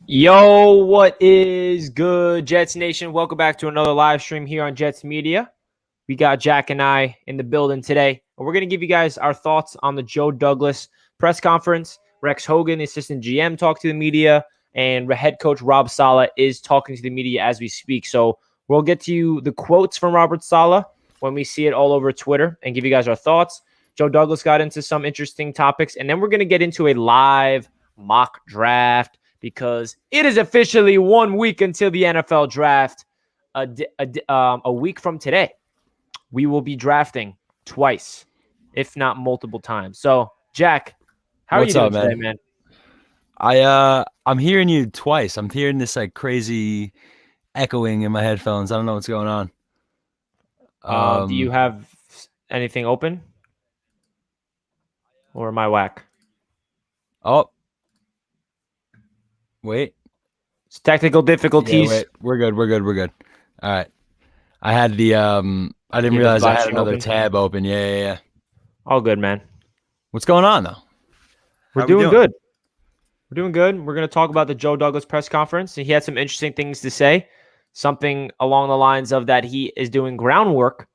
Yo, what is good, Jets Nation? Welcome back to another live stream here on Jets Media. We got Jack and I in the building today, and we're going to give you guys our thoughts on the Joe Douglas press conference. Rex Hogan, the assistant GM, talked to the media, and head coach Rob Saleh is talking to the media as we speak. So we'll get to you the quotes from Robert Saleh when we see it all over Twitter and give you guys our thoughts. Joe Douglas got into some interesting topics, and then we're going to get into a live mock draft, because it is officially 1 week until the NFL draft. A week from today, we will be drafting twice, if not multiple times. So, Jack, how are you doing today, man? I'm hearing you twice. I'm hearing this like crazy echoing in my headphones. I don't know what's going on. Do you have anything open, or am I whack? Oh. Wait. It's technical difficulties. Yeah, wait. We're good. All right. I had the I didn't realize I had another tab open. Yeah. All good, man. What's going on though? We're doing good. We're doing good. We're going to talk about the Joe Douglas press conference, and he had some interesting things to say. Something along the lines of that he is doing groundwork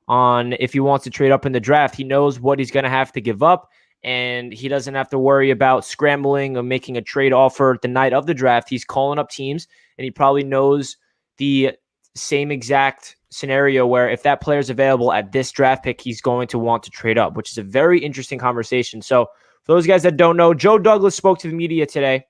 on if he wants to trade up in the draft. He knows what he's going to have to give up, and he doesn't have to worry about scrambling or making a trade offer the night of the draft. He's calling up teams, and he probably knows the same exact scenario where if that player is available at this draft pick, he's going to want to trade up, which is a very interesting conversation. So for those guys that don't know, Joe Douglas spoke to the media today,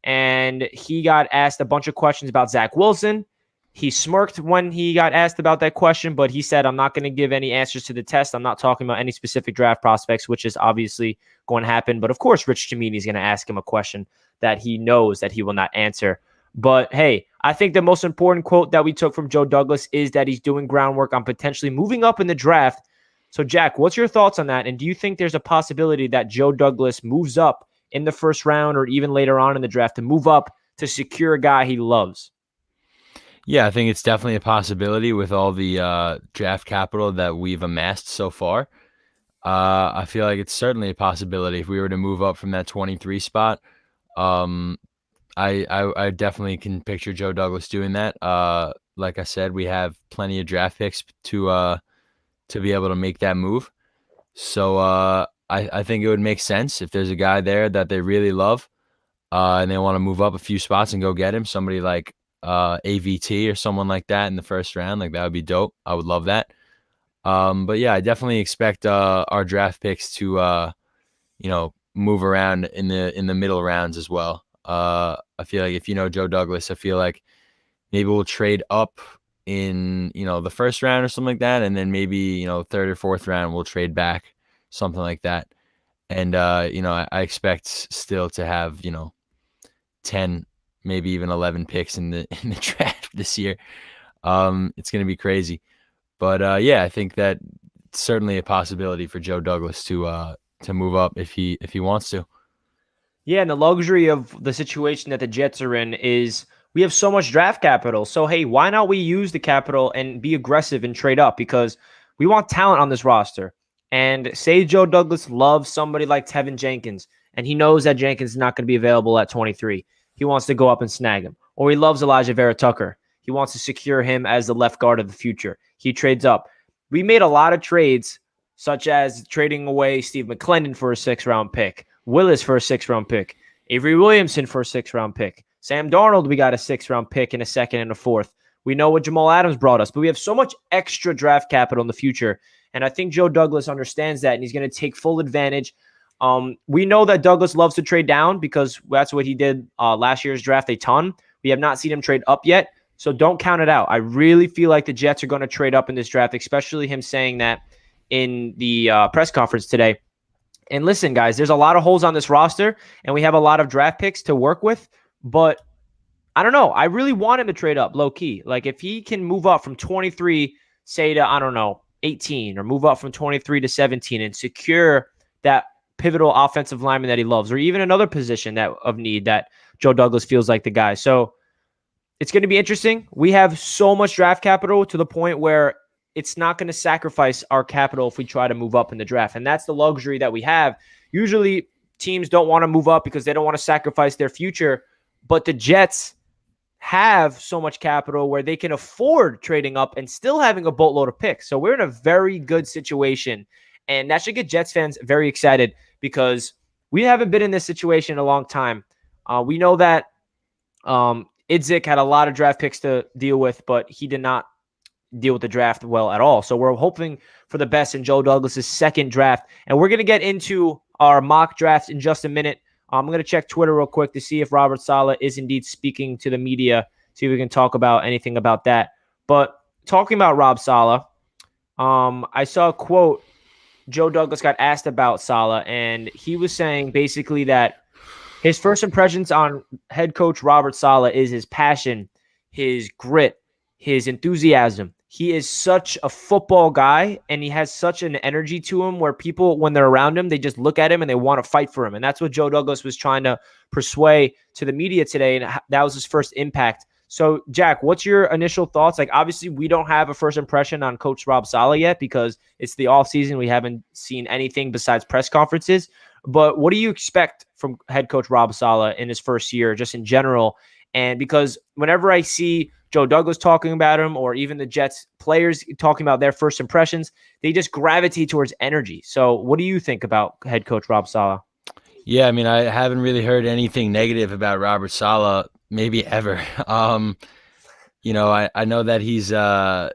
and he got asked a bunch of questions about Zach Wilson. He smirked when he got asked about that question, but he said, I'm not going to give any answers to the test. I'm not talking about any specific draft prospects, which is obviously going to happen. But of course, Rich Jamini is going to ask him a question that he knows that he will not answer. But hey, I think the most important quote that we took from Joe Douglas is that he's doing groundwork on potentially moving up in the draft. So Jack, what's your thoughts on that? And do you think there's a possibility that Joe Douglas moves up in the first round or even later on in the draft to move up to secure a guy he loves? Yeah, I think it's definitely a possibility with all the draft capital that we've amassed so far. I feel like it's certainly a possibility if we were to move up from that 23 spot. I definitely can picture Joe Douglas doing that. Like I said, we have plenty of draft picks to be able to make that move. So I think it would make sense if there's a guy there that they really love and they want to move up a few spots and go get him. Somebody like AVT or someone like that in the first round, like that would be dope. I would love that. But yeah, I definitely expect our draft picks to move around in the middle rounds as well. I feel like if you know Joe Douglas, I feel like maybe we'll trade up in the first round or something like that, and then maybe third or fourth round we'll trade back, something like that. And I expect still to have 10, maybe even 11 picks in the draft this year. It's going to be crazy. But yeah, I think that it's certainly a possibility for Joe Douglas to move up if he wants to. Yeah, and the luxury of the situation that the Jets are in is we have so much draft capital. So hey, why not we use the capital and be aggressive and trade up, because we want talent on this roster. And say Joe Douglas loves somebody like Tevin Jenkins, and he knows that Jenkins is not going to be available at 23. He wants to go up and snag him. Or he loves Elijah Vera Tucker. He wants to secure him as the left guard of the future. He trades up. We made a lot of trades, such as trading away Steve McClendon for a 6th-round pick, Willis for a 6th-round pick, Avery Williamson for a 6th-round pick, Sam Darnold, we got a 6th-round pick in a 2nd and a 4th. We know what Jamal Adams brought us, but we have so much extra draft capital in the future, and I think Joe Douglas understands that, and he's going to take full advantage. We know that Douglas loves to trade down because that's what he did last year's draft a ton. We have not seen him trade up yet, so don't count it out. I really feel like the Jets are going to trade up in this draft, especially him saying that in the press conference today. And listen, guys, there's a lot of holes on this roster, and we have a lot of draft picks to work with, but I don't know. I really want him to trade up low-key. Like, if he can move up from 23, say, to, 18, or move up from 23 to 17 and secure that pivotal offensive lineman that he loves, or even another position that of need that Joe Douglas feels like the guy. So it's going to be interesting. We have so much draft capital to the point where it's not going to sacrifice our capital if we try to move up in the draft. And that's the luxury that we have. Usually teams don't want to move up because they don't want to sacrifice their future. But the Jets have so much capital where they can afford trading up and still having a boatload of picks. So we're in a very good situation. And that should get Jets fans very excited because we haven't been in this situation in a long time. We know that Idzik had a lot of draft picks to deal with, but he did not deal with the draft well at all. So we're hoping for the best in Joe Douglas's second draft. And we're going to get into our mock drafts in just a minute. I'm going to check Twitter real quick to see if Robert Saleh is indeed speaking to the media, see if we can talk about anything about that. But talking about Rob Saleh, I saw a quote. Joe Douglas got asked about Saleh, and he was saying basically that his first impressions on head coach Robert Saleh is his passion, his grit, his enthusiasm. He is such a football guy, and he has such an energy to him where people, when they're around him, they just look at him and they want to fight for him. And that's what Joe Douglas was trying to persuade to the media today, and that was his first impact. So, Jack, what's your initial thoughts? Like, obviously, we don't have a first impression on Coach Rob Saleh yet because it's the offseason. We haven't seen anything besides press conferences. But what do you expect from head coach Rob Saleh in his first year, just in general? And because whenever I see Joe Douglas talking about him or even the Jets players talking about their first impressions, they just gravitate towards energy. So what do you think about head coach Rob Saleh? Yeah, I mean, I haven't really heard anything negative about Robert Saleh, maybe ever. I know that he's a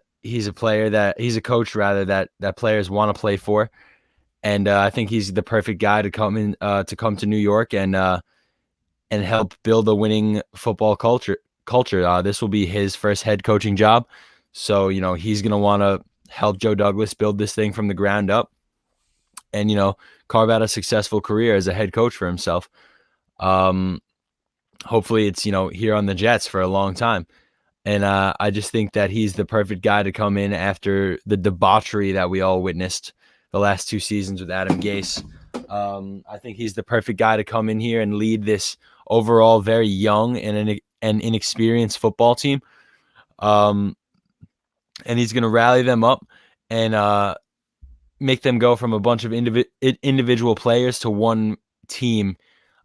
coach rather that players want to play for. And I think he's the perfect guy to come to New York and help build a winning football culture. This will be his first head coaching job, so he's gonna want to help Joe Douglas build this thing from the ground up, and carve out a successful career as a head coach for himself. Hopefully, it's here on the Jets for a long time. And I just think that he's the perfect guy to come in after the debauchery that we all witnessed the last 2 seasons with Adam Gase. I think he's the perfect guy to come in here and lead this overall very young and inexperienced football team. And he's going to rally them up and make them go from a bunch of individual players to one team,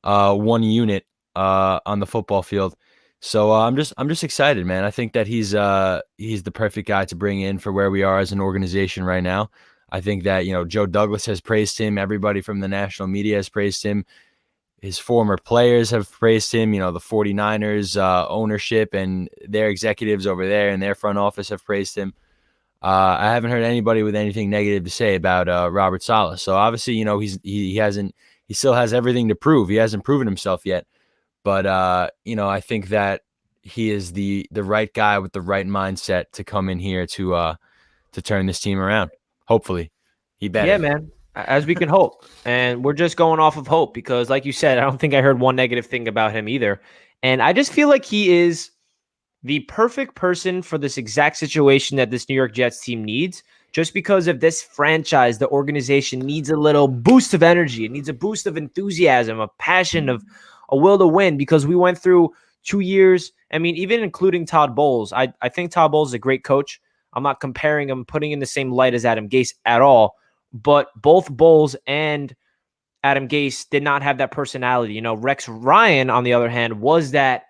one unit on the football field. So I'm just excited, man. I think that he's the perfect guy to bring in for where we are as an organization right now. I think that, Joe Douglas has praised him. Everybody from the national media has praised him. His former players have praised him. The 49ers ownership and their executives over there in their front office have praised him. I haven't heard anybody with anything negative to say about Robert Saleh. So obviously, he still has everything to prove. He hasn't proven himself yet. But, I think that he is the right guy with the right mindset to come in here to turn this team around. Hopefully, he better. Yeah, man, as we can hope. And we're just going off of hope because, like you said, I don't think I heard one negative thing about him either. And I just feel like he is the perfect person for this exact situation that this New York Jets team needs. Just because of this franchise, the organization needs a little boost of energy. It needs a boost of enthusiasm, of passion, of a will to win because we went through 2 years. I mean, even including Todd Bowles. I think Todd Bowles is a great coach. I'm not comparing him, putting in the same light as Adam Gase at all. But both Bowles and Adam Gase did not have that personality. Rex Ryan, on the other hand, was that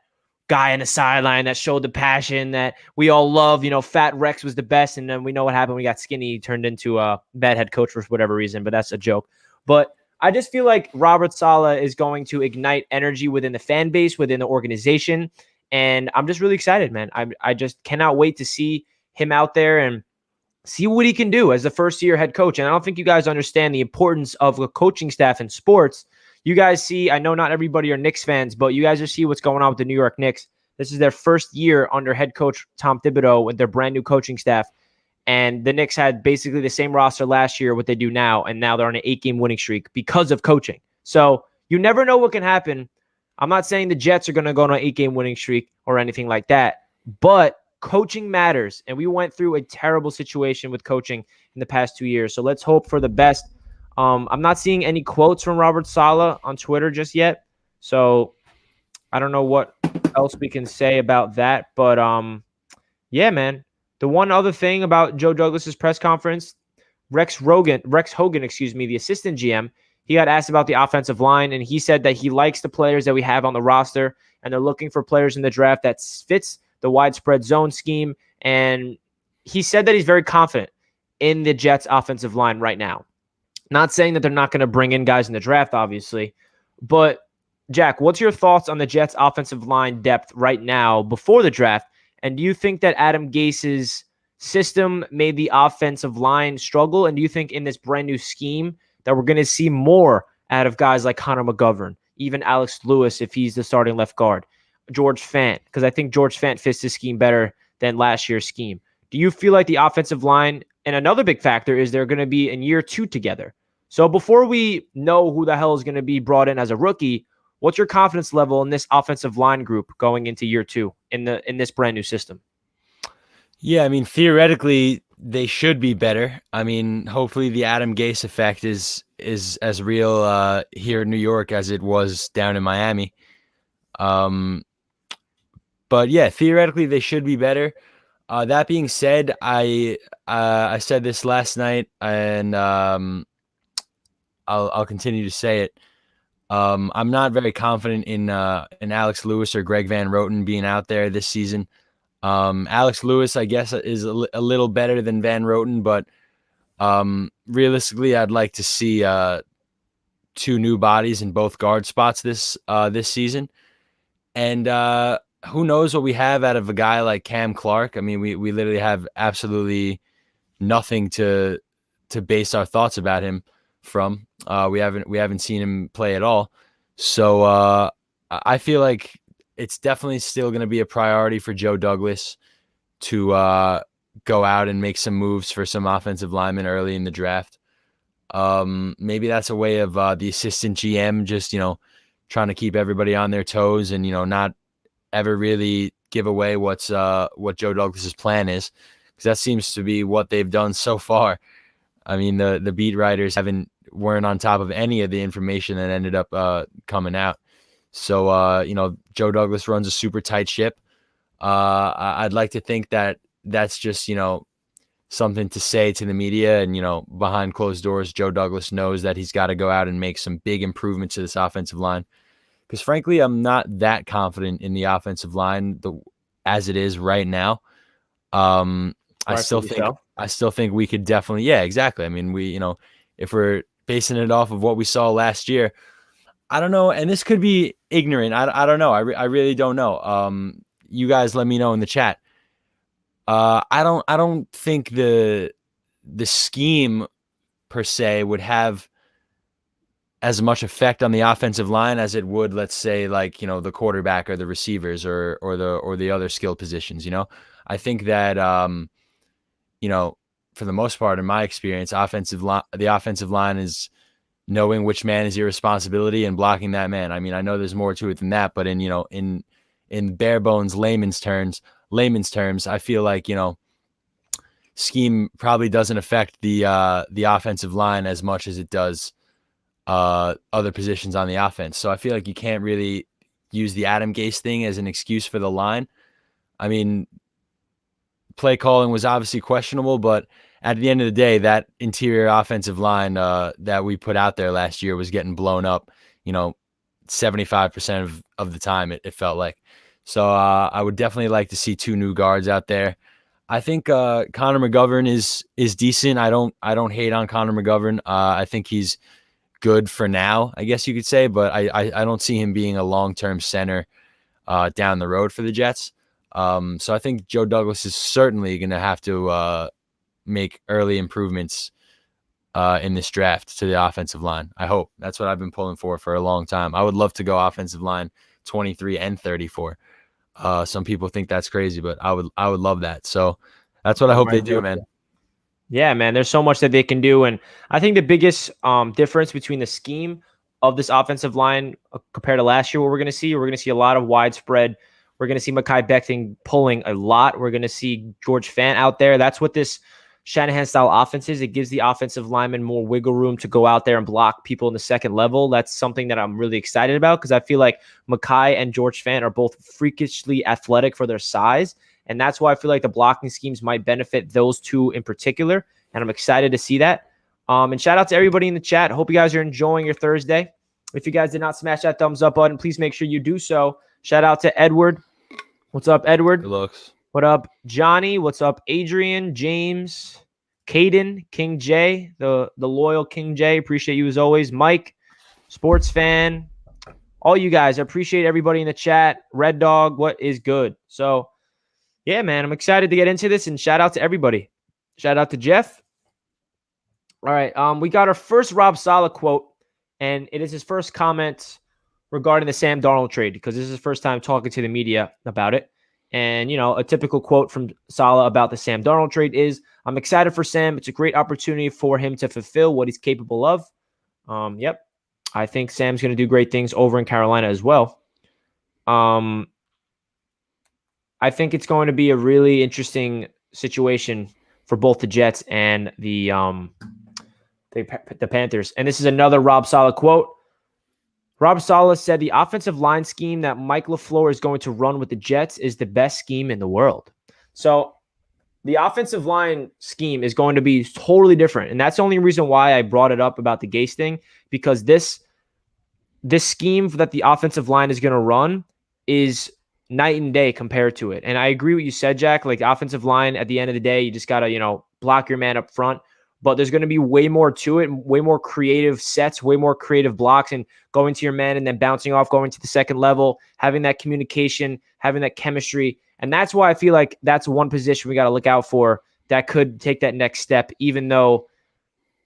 guy on the sideline that showed the passion that we all love. Fat Rex was the best. And then we know what happened. We got skinny. He turned into a bad head coach for whatever reason, but that's a joke. But I just feel like Robert Saleh is going to ignite energy within the fan base, within the organization. And I'm just really excited, man. I just cannot wait to see him out there and see what he can do as a first-year head coach. And I don't think you guys understand the importance of a coaching staff in sports. You guys see, I know not everybody are Knicks fans, but you guys just see what's going on with the New York Knicks. This is their first year under head coach Tom Thibodeau with their brand new coaching staff. And the Knicks had basically the same roster last year, what they do now, and now they're on an 8-game winning streak because of coaching. So you never know what can happen. I'm not saying the Jets are going to go on an 8-game winning streak or anything like that, but coaching matters. And we went through a terrible situation with coaching in the past 2 years. So let's hope for the best I'm not seeing any quotes from Robert Saleh on Twitter just yet, so I don't know what else we can say about that. But yeah, man. The one other thing about Joe Douglas's press conference, Rex Hogan, excuse me, the assistant GM, he got asked about the offensive line, and he said that he likes the players that we have on the roster, and they're looking for players in the draft that fits the widespread zone scheme. And he said that he's very confident in the Jets' offensive line right now. Not saying that they're not going to bring in guys in the draft, obviously, but Jack, what's your thoughts on the Jets' offensive line depth right now before the draft? And do you think that Adam Gase's system made the offensive line struggle? And do you think in this brand new scheme that we're going to see more out of guys like Connor McGovern, even Alex Lewis if he's the starting left guard, George Fant? Because I think George Fant fits the scheme better than last year's scheme. Do you feel like the offensive line, and another big factor is they're going to be in year 2 together. So before we know who the hell is going to be brought in as a rookie, what's your confidence level in this offensive line group going into year 2 in this brand new system? Yeah, I mean, theoretically, they should be better. I mean, hopefully the Adam Gase effect is as real here in New York as it was down in Miami. But yeah, theoretically they should be better. That being said, I said this last night, and I'll continue to say it. I'm not very confident in Alex Lewis or Greg Van Roten being out there this season. Alex Lewis, I guess, is a little better than Van Roten, but realistically, I'd like to see 2 new bodies in both guard spots this season. And who knows what we have out of a guy like Cam Clark? I mean, we literally have absolutely nothing to base our thoughts about him from. We haven't seen him play at all. So I feel like it's definitely still going to be a priority for Joe Douglas to go out and make some moves for some offensive linemen early in the draft. Maybe that's a way of the assistant GM just, trying to keep everybody on their toes and, not ever really give away what Joe Douglas's plan is, because that seems to be what they've done so far. I mean, the beat writers weren't on top of any of the information that ended up coming out. So, Joe Douglas runs a super tight ship. I'd like to think that that's just, something to say to the media, and, behind closed doors, Joe Douglas knows that he's got to go out and make some big improvements to this offensive line. Because frankly, I'm not that confident in the offensive line as it is right now. I still think we could definitely, yeah, exactly. I mean, if we're basing it off of what we saw last year, I don't know, and this could be ignorant. I don't know. I really don't know. You guys let me know in the chat. I don't think the scheme per se would have as much effect on the offensive line as it would, let's say, like, the quarterback or the receivers or the other skill positions. I think that for the most part, in my experience, the offensive line is knowing which man is your responsibility and blocking that man. I mean, I know there's more to it than that, but in bare bones layman's terms, I feel like, scheme probably doesn't affect the offensive line as much as it does other positions on the offense. So I feel like you can't really use the Adam Gase thing as an excuse for the line. I mean, play calling was obviously questionable, but at the end of the day, that interior offensive line that we put out there last year was getting blown up, 75% of the time, it felt like. So I would definitely like to see 2 new guards out there. I think Connor McGovern is decent. I don't hate on Connor McGovern. I think he's good for now, I guess you could say, but I don't see him being a long-term center down the road for the Jets. So I think Joe Douglas is certainly going to have to make early improvements in this draft to the offensive line. I hope. That's what I've been pulling for a long time. I would love to go offensive line 23 and 34. Some people think that's crazy, but I would love that. So that's what I hope they do, man. Yeah, man, there's so much that they can do. And I think the biggest difference between the scheme of this offensive line compared to last year, what we're going to see a lot of widespread. We're going to see Mekhi Becton pulling a lot. We're going to see George Fant out there. That's what this Shanahan-style offenses. It gives the offensive lineman more wiggle room to go out there and block people in the second level. That's something that I'm really excited about because I feel like Mekhi and George Fant are both freakishly athletic for their size, and that's why I feel like the blocking schemes might benefit those two in particular, and I'm excited to see that. And shout out to everybody in the chat. Hope you guys are enjoying your Thursday. If you guys did not smash that thumbs up button, please make sure you do so. Shout out to Edward. What's up, Edward? Good looks. What up, Johnny? What's up, Adrian, James, Caden, King J, the loyal King J. Appreciate you as always. Mike, sports fan, all you guys. I appreciate everybody in the chat. Red Dog, what is good? So, yeah, man, I'm excited to get into this, and shout out to everybody. Shout out to Jeff. All right, we got our first Rob Saleh quote, and it is his first comment regarding the Sam Darnold trade because this is his first time talking to the media about it. And, a typical quote from Saleh about the Sam Darnold trade is, I'm excited for Sam. It's a great opportunity for him to fulfill what he's capable of. Yep. I think Sam's going to do great things over in Carolina as well. I think it's going to be a really interesting situation for both the Jets and the Panthers. And this is another Rob Saleh quote. Rob Saleh said the offensive line scheme that Mike LaFleur is going to run with the Jets is the best scheme in the world. So the offensive line scheme is going to be totally different. And that's the only reason why I brought it up about the Gase thing, because this scheme that the offensive line is going to run is night and day compared to it. And I agree with what you said, Jack. Like, offensive line, at the end of the day, you just got to, block your man up front. But there's going to be way more to it, way more creative sets, way more creative blocks, and going to your man and then bouncing off, going to the second level, having that communication, having that chemistry. And that's why I feel like that's one position we got to look out for that could take that next step, even though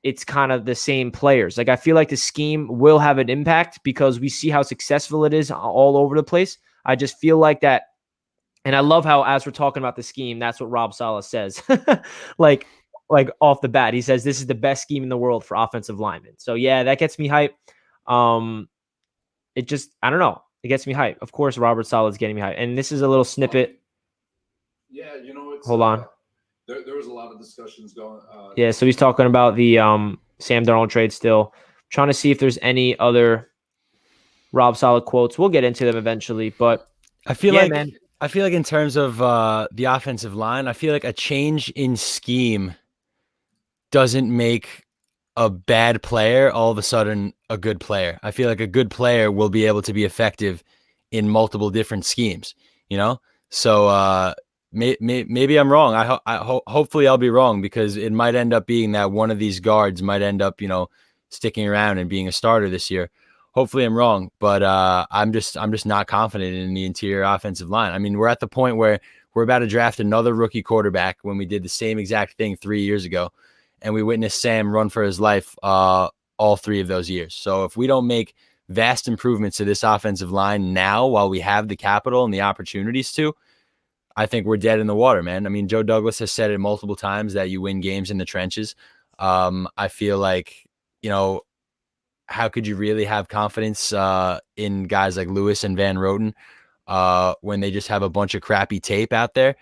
it's kind of the same players. Like, I feel like the scheme will have an impact because we see how successful it is all over the place. I just feel like that. And I love how, as we're talking about the scheme, that's what Rob Saleh says. like off the bat, he says this is the best scheme in the world for offensive linemen. So yeah, that gets me hype. It just, I don't know. It gets me hype. Of course, Robert Saleh is getting me hype. And this is a little snippet. Yeah, it's hold on. There was a lot of discussions going. Yeah, so he's talking about the Sam Darnold trade still. Trying to see if there's any other Rob Saleh quotes. We'll get into them eventually, but I feel like in terms of the offensive line, I feel like a change in scheme doesn't make a bad player all of a sudden a good player. I feel like a good player will be able to be effective in multiple different schemes, So maybe I'm wrong. Hopefully I'll be wrong, because it might end up being that one of these guards might end up, sticking around and being a starter this year. Hopefully I'm wrong, but I'm just not confident in the interior offensive line. I mean, we're at the point where we're about to draft another rookie quarterback when we did the same exact thing 3 years ago. And we witnessed Sam run for his life all 3 of those years. So if we don't make vast improvements to this offensive line now while we have the capital and the opportunities to, I think we're dead in the water, man. I mean, Joe Douglas has said it multiple times that you win games in the trenches. I feel like, how could you really have confidence in guys like Lewis and Van Roten when they just have a bunch of crappy tape out there?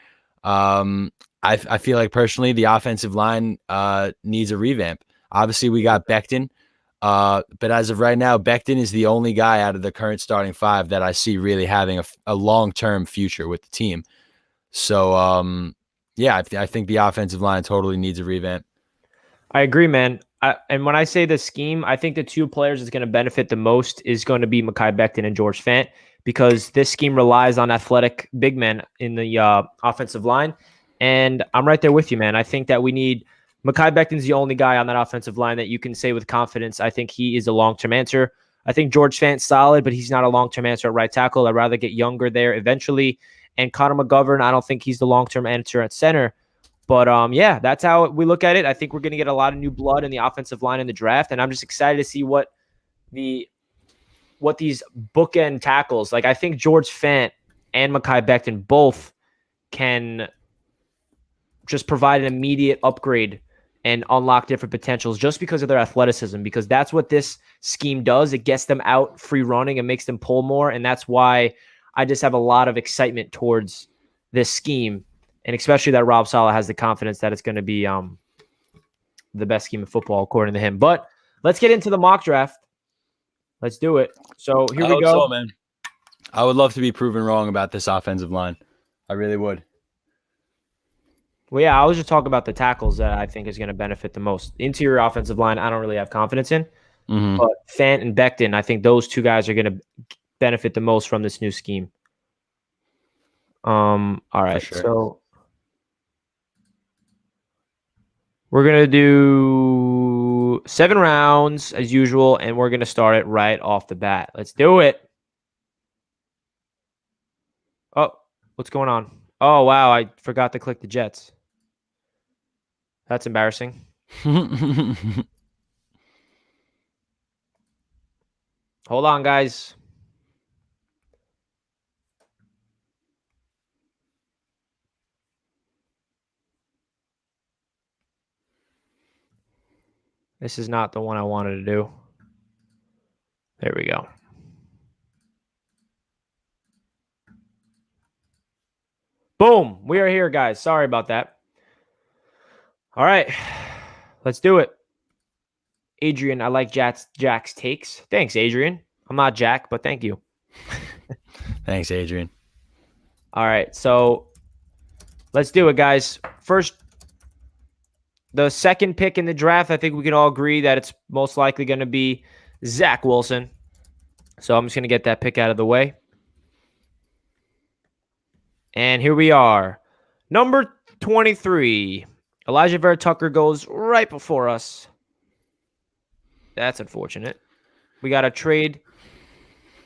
I feel like personally the offensive line needs a revamp. Obviously, we got Becton, but as of right now, Becton is the only guy out of the current starting 5 that I see really having a long-term future with the team. So, I think the offensive line totally needs a revamp. I agree, man. And when I say the scheme, I think the 2 players that's going to benefit the most is going to be Mekhi Becton and George Fant, because this scheme relies on athletic big men in the offensive line. And I'm right there with you, man. I think that we need Mekhi Becton's the only guy on that offensive line that you can say with confidence, I think he is a long-term answer. I think George Fant's solid, but he's not a long-term answer at right tackle. I'd rather get younger there eventually. And Connor McGovern, I don't think he's the long-term answer at center. But, that's how we look at it. I think we're going to get a lot of new blood in the offensive line in the draft, and I'm just excited to see what these bookend tackles, like I think George Fant and Mekhi Becton both can just provide an immediate upgrade and unlock different potentials just because of their athleticism, because that's what this scheme does. It gets them out free running and makes them pull more, and that's why I just have a lot of excitement towards this scheme. And especially that Rob Saleh has the confidence that it's going to be the best scheme of football according to him. But let's get into the mock draft. Let's do it. So here I we hope go. so, man. I would love to be proven wrong about this offensive line. I really would. Well, yeah, I was just talking about the tackles that I think is going to benefit the most. Interior offensive line, I don't really have confidence in. Mm-hmm. But Fant and Becton, I think those two guys are going to benefit the most from this new scheme. All right, sure. so we're going to do 7 rounds as usual, and we're going to start it right off the bat. Let's do it. Oh, what's going on? Oh, wow, I forgot to click the Jets. That's embarrassing. Hold on, guys. This is not the one I wanted to do. There we go. Boom. We are here, guys. Sorry about that. All right. Let's do it. Adrian, I like Jack's takes. Thanks, Adrian. I'm not Jack, but thank you. Thanks, Adrian. All right. So let's do it, guys. First, the second pick in the draft, I think we can all agree that it's most likely going to be Zach Wilson. So I'm just going to get that pick out of the way. And here we are. Number 23. Elijah Vera Tucker goes right before us. That's unfortunate. We got a trade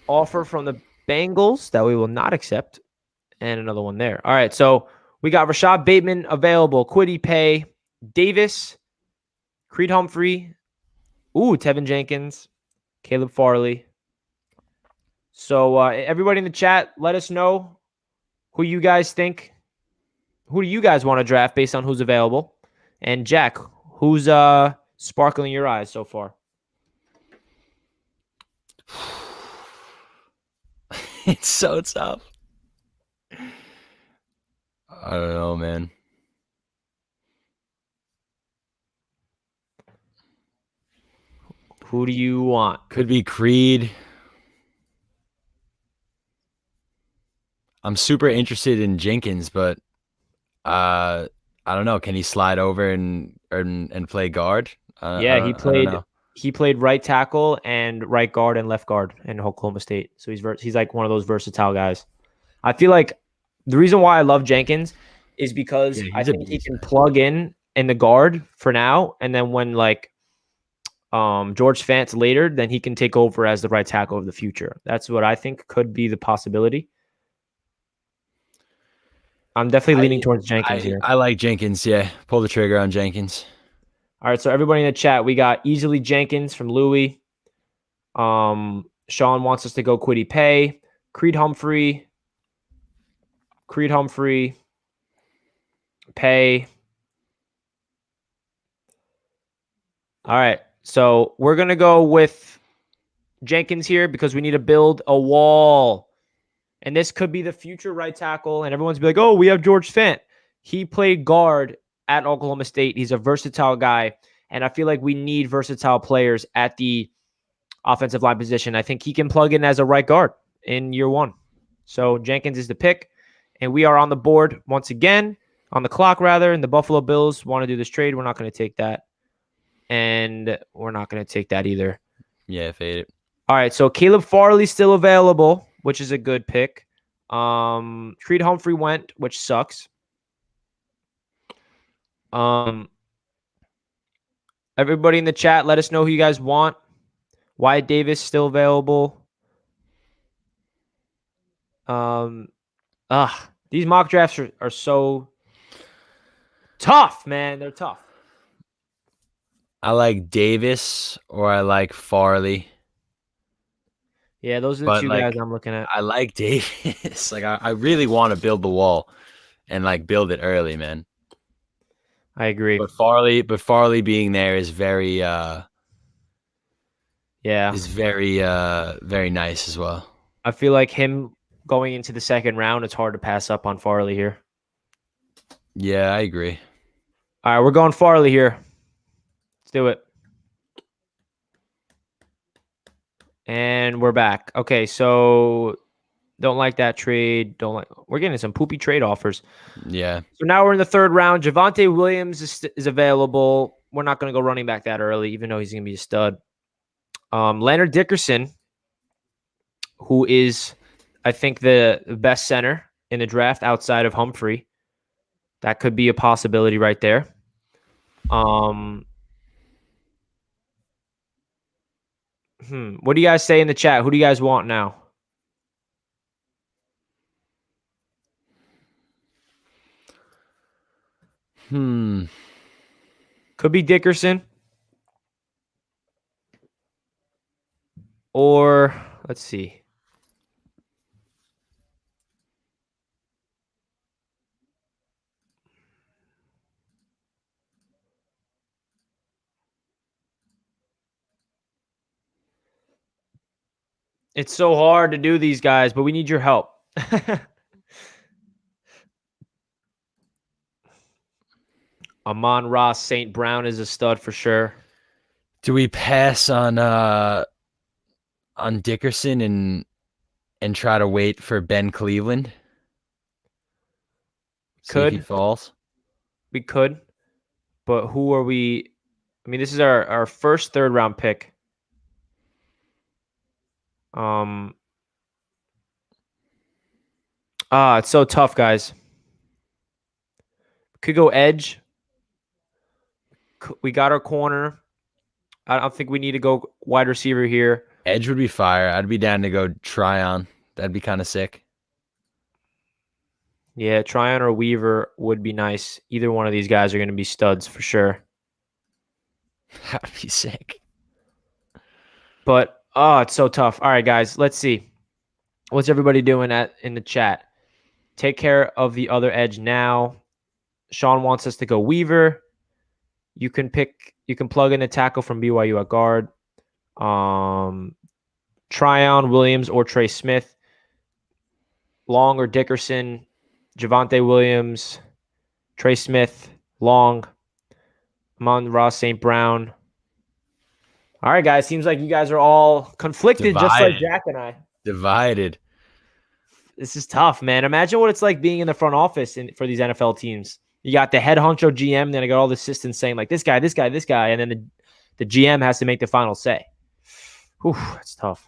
offer from the Bengals that we will not accept. And another one there. All right, so we got Rashad Bateman available. Kwity Paye, Davis, Creed Humphrey, Tevin Jenkins, Caleb Farley. So everybody in the chat, let us know who you guys think. Who do you guys want to draft based on who's available? And Jack, who's sparkling your eyes so far? It's so tough. I don't know, man. Who do you want? Could be Creed. I'm super interested in Jenkins, but I don't know. Can he slide over and play guard? Yeah, I don't know. He played right tackle and right guard and left guard in Oklahoma State. So he's like one of those versatile guys. I feel like the reason why I love Jenkins is because I think he can plug in the guard for now, and then when like George Fant's later, then he can take over as the right tackle of the future. That's what I think could be the possibility. I'm definitely leaning towards Jenkins here. I like Jenkins, yeah. Pull the trigger on Jenkins. All right, so everybody in the chat, we got easily Jenkins from Louis. Sean wants us to go Kwity Paye, Creed Humphrey, Paye. All right, so we're going to go with Jenkins here because we need to build a wall. And this could be the future right tackle. And everyone's be like, oh, we have George Fant. He played guard at Oklahoma State. He's a versatile guy. And I feel like we need versatile players at the offensive line position. I think he can plug in as a right guard in year 1. So Jenkins is the pick. And we are on the board once again, on the clock rather. And the Buffalo Bills want to do this trade. We're not going to take that. And we're not going to take that either. Yeah, fade it. All right, so Caleb Farley's still available, which is a good pick. Creed Humphrey went, which sucks. Everybody in the chat, let us know who you guys want. Wyatt Davis still available. These mock drafts are so tough, man. They're tough. I like Davis or I like Farley. Yeah, those are the two guys I'm looking at. I like Davis. I really want to build the wall and build it early, man. I agree. But Farley being there is very very nice as well. I feel like him going into the second round, it's hard to pass up on Farley here. Yeah, I agree. All right, we're going Farley here. do it. And we're back. Okay, so don't like that trade. We're getting some poopy trade offers. Yeah. So now we're in the third round. Javonte Williams is available. We're not going to go running back that early, even though he's going to be a stud. Leonard Dickerson, who is, I think, the best center in the draft outside of Humphrey. That could be a possibility right there. What do you guys say in the chat? Who do you guys want now? Could be Dickerson. Or, let's see. It's so hard to do these guys, but we need your help. Amon-Ra St. Brown is a stud for sure. Do we pass on Dickerson and try to wait for Ben Cleveland? See if he falls. We could. But who are we? I mean, this is our first third round pick. It's so tough, guys. Could go edge. We got our corner. I don't think we need to go wide receiver here. Edge would be fire. I'd be down to go Tryon. That'd be kind of sick. Yeah, Tryon or Weaver would be nice. Either one of these guys are going to be studs for sure. That'd be sick. But, it's so tough. All right, guys, let's see. What's everybody doing in the chat? Take care of the other edge now. Sean wants us to go Weaver. You can plug in a tackle from BYU at guard. Tryon Williams or Trey Smith. Long or Dickerson. Javonte Williams. Trey Smith. Long. Amon-Ra St. Brown. All right, guys. Seems like you guys are all conflicted, just like Jack and I. Divided. This is tough, man. Imagine what it's like being in the front office for these NFL teams. You got the head honcho GM, then I got all the assistants saying like this guy, and then the GM has to make the final say. Whew, that's tough.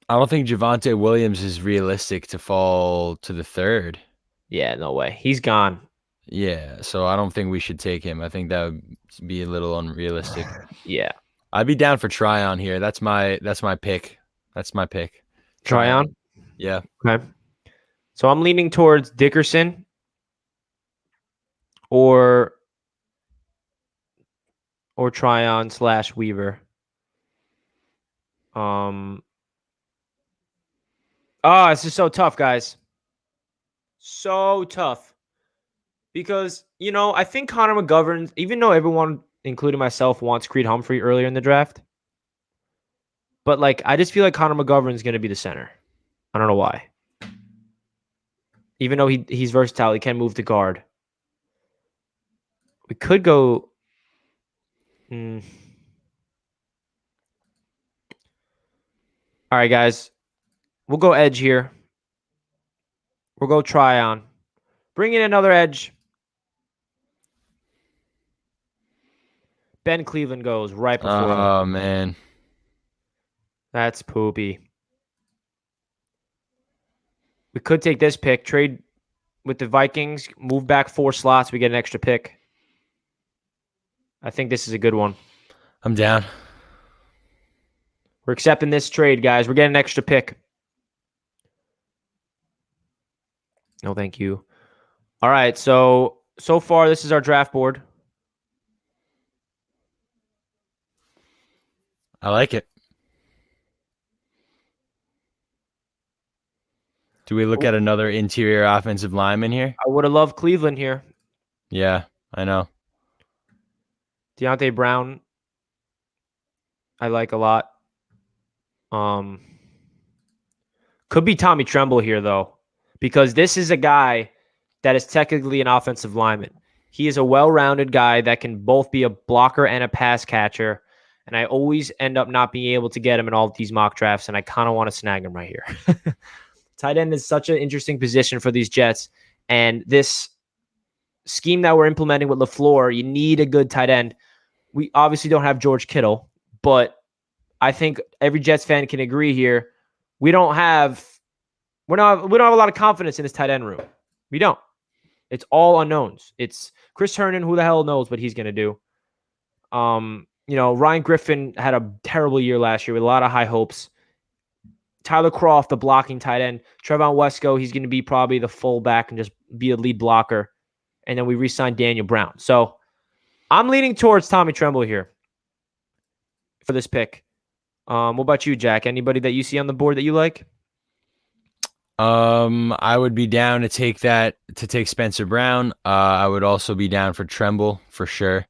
I don't think Javonte Williams is realistic to fall to the third. Yeah, no way. He's gone. Yeah, so I don't think we should take him. I think that would be a little unrealistic. Yeah. I'd be down for Tryon here. That's my pick. That's my pick. Tryon? Yeah. Okay. So I'm leaning towards Dickerson or Tryon / Weaver. It's just so tough, guys. So tough. Because, I think Connor McGovern, even though everyone, including myself, wants Creed Humphrey earlier in the draft, but I just feel like Connor McGovern is going to be the center. I don't know why. Even though he's versatile, he can move to guard. We could go. All right, guys. We'll go edge here. We'll go Tryon. Bring in another edge. Ben Cleveland goes right before. Oh, man. That's poopy. We could take this pick, trade with the Vikings, move back 4 slots. We get an extra pick. I think this is a good one. I'm down. We're accepting this trade, guys. We're getting an extra pick. No, thank you. All right, so far, this is our draft board. I like it. Do we look at another interior offensive lineman here? I would have loved Cleveland here. Yeah, I know. Deontay Brown, I like a lot. Could be Tommy Tremble here, though, because this is a guy that is technically an offensive lineman. He is a well-rounded guy that can both be a blocker and a pass catcher. And I always end up not being able to get him in all of these mock drafts, and I kind of want to snag him right here. Tight end is such an interesting position for these Jets. And this scheme that we're implementing with LaFleur, you need a good tight end. We obviously don't have George Kittle, but I think every Jets fan can agree here. We don't have a lot of confidence in this tight end room. We don't. It's all unknowns. It's Chris Herndon, who the hell knows what he's going to do. Ryan Griffin had a terrible year last year with a lot of high hopes. Tyler Kroft, the blocking tight end. Trevon Wesco, he's going to be probably the fullback and just be a lead blocker. And then we re-signed Daniel Brown. So I'm leaning towards Tommy Tremble here for this pick. What about you, Jack? Anybody that you see on the board that you like? I would be down to take Spencer Brown. I would also be down for Tremble for sure.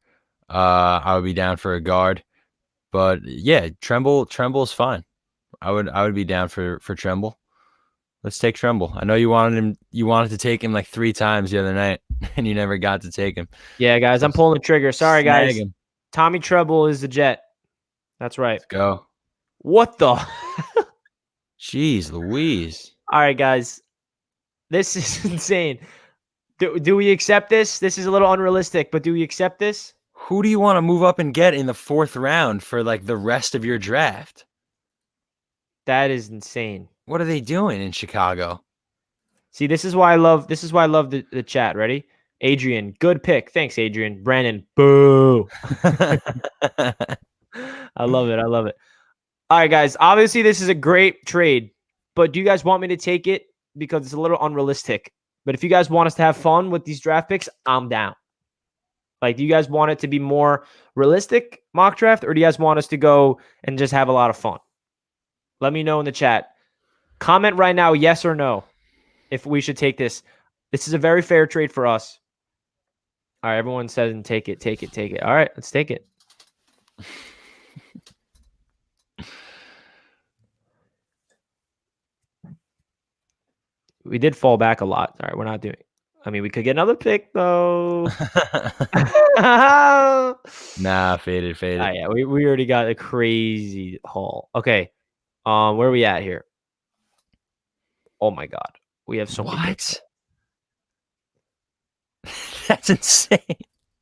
I would be down for a guard. But yeah, Tremble's fine. I would be down for Tremble. Let's take Tremble. I know you wanted to take him like 3 times the other night and you never got to take him. Yeah, guys, I'm pulling the trigger. Sorry, guys. Him. Tommy Tremble is the Jet. That's right. Let's go. What the? Jeez Louise. All right, guys. This is insane. Do we accept this? This is a little unrealistic, but do we accept this? Who do you want to move up and get in the 4th round for like the rest of your draft? That is insane. What are they doing in Chicago? See, this is why I love the chat. Ready? Adrian, good pick. Thanks, Adrian. Brandon, boo. I love it. All right, guys. Obviously, this is a great trade, but do you guys want me to take it? Because it's a little unrealistic. But if you guys want us to have fun with these draft picks, I'm down. Like, do you guys want it to be more realistic mock draft, or do you guys want us to go and just have a lot of fun? Let me know in the chat. Comment right now, yes or no, if we should take this. This is a very fair trade for us. All right, everyone says take it. All right, let's take it. We did fall back a lot. All right, we're not doing it. I mean, we could get another pick, though. Nah, faded. Yeah, we already got a crazy haul. Okay, where are we at here? Oh, my God. We have so many picks. That's insane.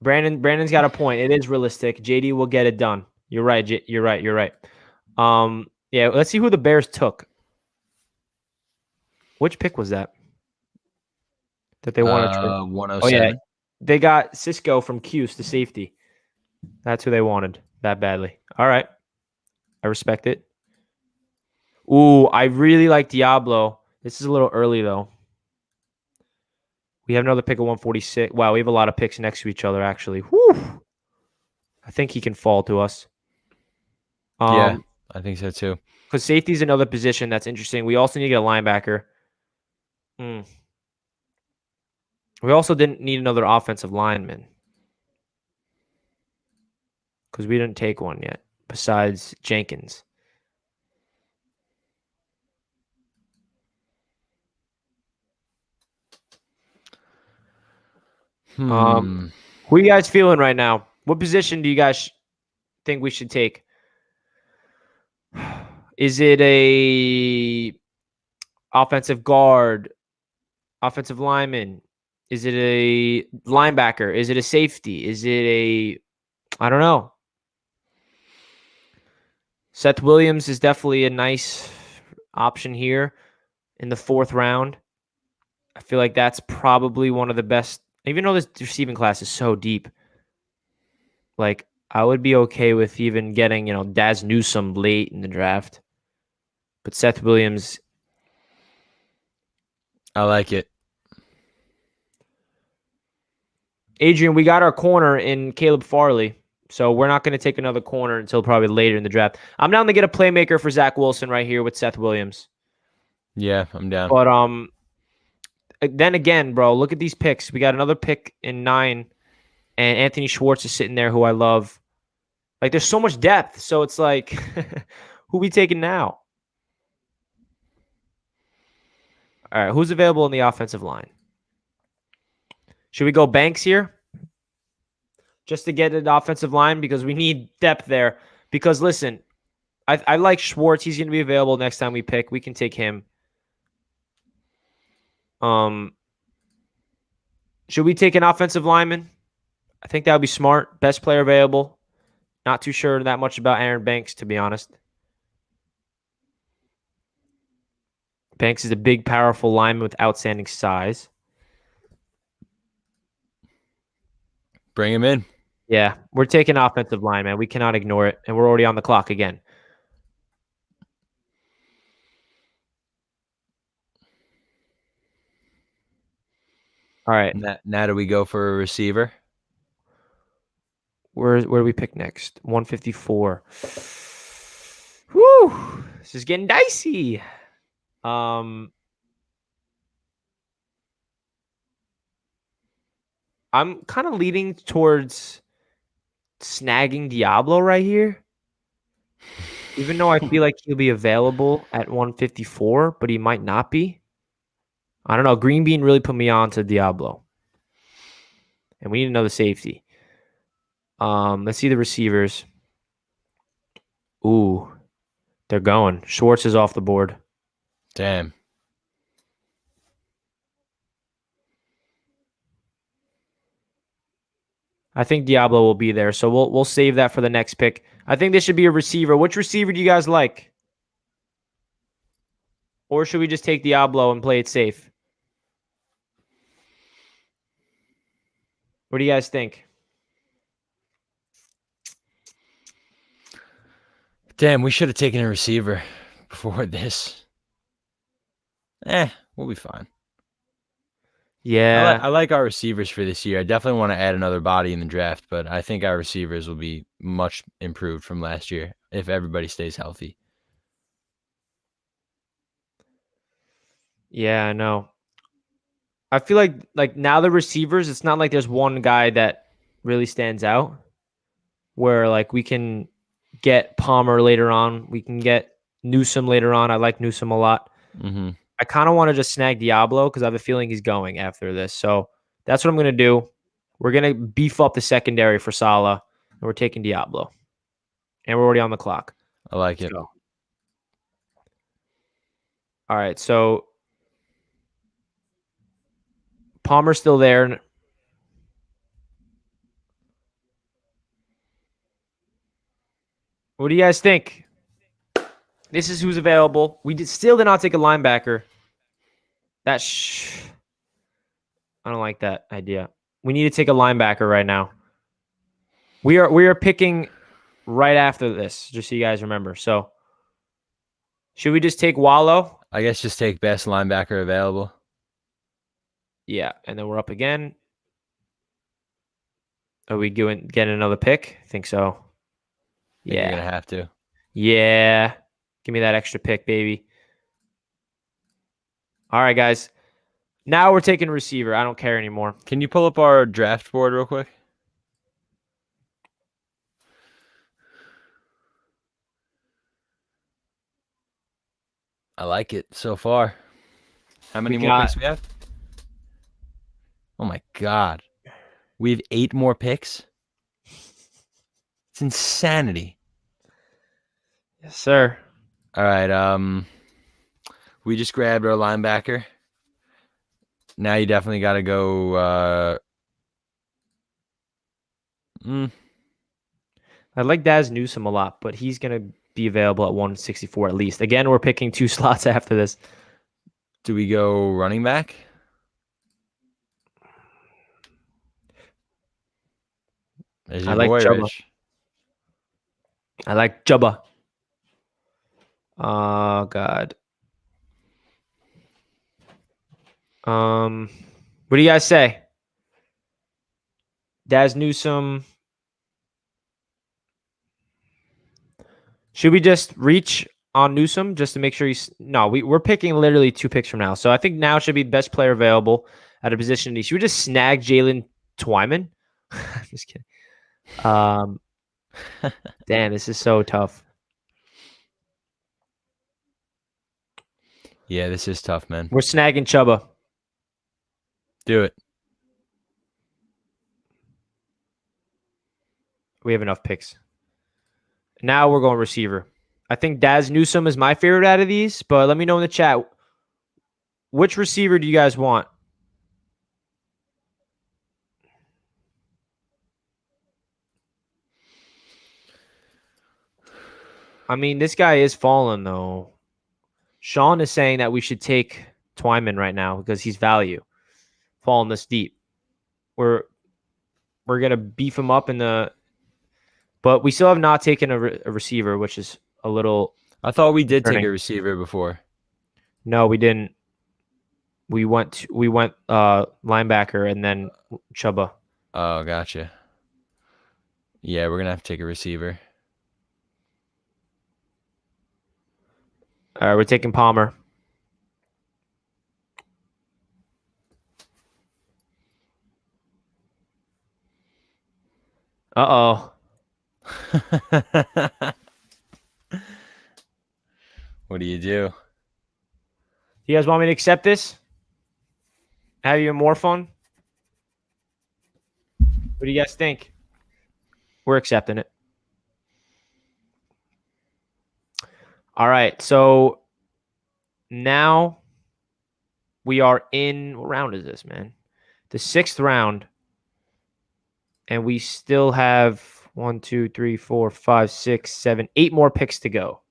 Brandon's got a point. It is realistic. JD will get it done. You're right. You're right. Yeah, let's see who the Bears took. Which pick was that? That they wanted to trade? 107. Oh, yeah. They got Cisco from Cuse, the safety. That's who they wanted that badly. All right. I respect it. Ooh, I really like Diablo. This is a little early, though. We have another pick of 146. Wow, we have a lot of picks next to each other, actually. Whew. I think he can fall to us. Yeah, I think so, too. Because safety is another position that's interesting. We also need to get a linebacker. We also didn't need another offensive lineman. Because we didn't take one yet, besides Jenkins. Who are you guys feeling right now? What position do you guys think we should take? Is it a offensive guard, offensive lineman? Is it a linebacker? Is it a safety? Is it I don't know. Seth Williams is definitely a nice option here in the 4th round. I feel like that's probably one of the best. Even though this receiving class is so deep, like, I would be okay with even getting, Daz Newsome late in the draft. But Seth Williams, I like it. Adrian, we got our corner in Caleb Farley, so we're not going to take another corner until probably later in the draft. I'm down to get a playmaker for Zach Wilson right here with Seth Williams. Yeah, I'm down. But then again, bro, look at these picks. We got another pick in 9, and Anthony Schwartz is sitting there, who I love. Like, there's so much depth, so it's like, who we taking now? All right, who's available in the offensive line? Should we go Banks here? just to get an offensive line because we need depth there. Because listen, I like Schwartz. He's going to be available next time we pick. We can take him. Should we take an offensive lineman? I think that would be smart. Best player available. Not too sure that much about Aaron Banks, to be honest. Banks is a big, powerful lineman with outstanding size. Bring him in. Yeah, we're taking offensive line, man. We cannot ignore it, and we're already on the clock again. All right. Now do we go for a receiver? Where do we pick next? 154. Woo! This is getting dicey. I'm kind of leaning towards snagging Diablo right here. Even though I feel like he'll be available at 154, but he might not be. I don't know. Green Bean really put me on to Diablo. And we need another safety. Let's see the receivers. Ooh, they're going. Schwartz is off the board. Damn. I think Diablo will be there, so we'll save that for the next pick. I think this should be a receiver. Which receiver do you guys like? Or should we just take Diablo and play it safe? What do you guys think? Damn, we should have taken a receiver before this. We'll be fine. Yeah. I like our receivers for this year. I definitely want to add another body in the draft, but I think our receivers will be much improved from last year if everybody stays healthy. Yeah, I know. I feel like now the receivers, it's not like there's one guy that really stands out where like we can get Palmer later on. We can get Newsome later on. I like Newsome a lot. Mm-hmm. I kind of want to just snag Diablo because I have a feeling he's going after this. So that's what I'm going to do. We're going to beef up the secondary for Saleh, and we're taking Diablo. And we're already on the clock. I like it. Go. All right, so Palmer's still there. What do you guys think? This is who's available. We still did not take a linebacker. I don't like that idea. We need to take a linebacker right now. We are picking right after this, just so you guys remember. So should we just take Wallow? I guess just take best linebacker available. Yeah, and then we're up again. Are we getting another pick? I think so. You're gonna have to. Yeah. Give me that extra pick, baby. All right, guys. Now we're taking receiver. I don't care anymore. Can you pull up our draft board real quick? I like it so far. How many more picks we have? Oh my God. We have 8 more picks? It's insanity. Yes, sir. All right. We just grabbed our linebacker. Now you definitely got to go. I like Daz Newsome a lot, but he's going to be available at 164 at least. Again, we're picking 2 slots after this. Do we go running back? There's your boy, Chubba. Rich. I like Chubba. Oh, God. What do you guys say? Daz Newsome. Should we just reach on Newsome just to make sure he's... No, we're picking literally 2 picks from now. So I think now should be best player available at a position. Should we just snag Jalen Twyman? I'm just kidding. Damn, this is so tough. Yeah, this is tough, man. We're snagging Chubba. Do it. We have enough picks. Now we're going receiver. I think Daz Newsome is my favorite out of these, but let me know in the chat. Which receiver do you guys want? I mean, this guy is falling, though. Sean is saying that we should take Twyman right now because he's value. Falling this deep. We're going to beef him up in the... But we still have not taken a receiver, which is a little... I thought we did take concerning. a receiver before. No, we didn't. We went linebacker and then Chuba. Oh, gotcha. Yeah, we're gonna have to take a receiver. All right, we're taking Palmer. Uh-oh. What do you do? You guys want me to accept this? Have even more fun? What do you guys think? We're accepting it. All right, so now we are in... What round is this, man? The 6th round. And we still have 1, 2, 3, 4, 5, 6, 7, 8 more picks to go.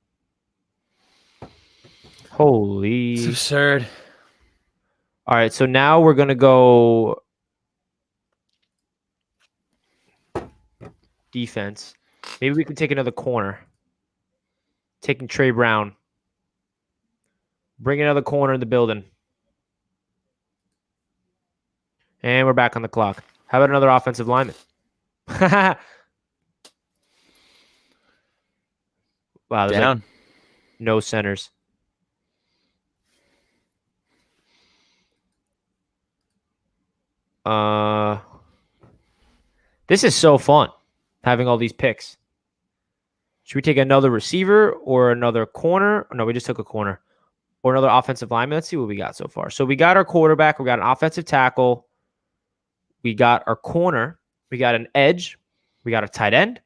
Holy. It's absurd. All right, so now we're going to go defense. Maybe we can take another corner. Taking Trey Brown. Bring another corner in the building. And we're back on the clock. How about another offensive lineman? Wow, there's Down. like no centers. This is so fun, having all these picks. Should we take another receiver or another corner? No, we just took a corner. Or another offensive lineman. Let's see what we got so far. So we got our quarterback. We got an offensive tackle. We got our corner. We got an edge. We got a tight end.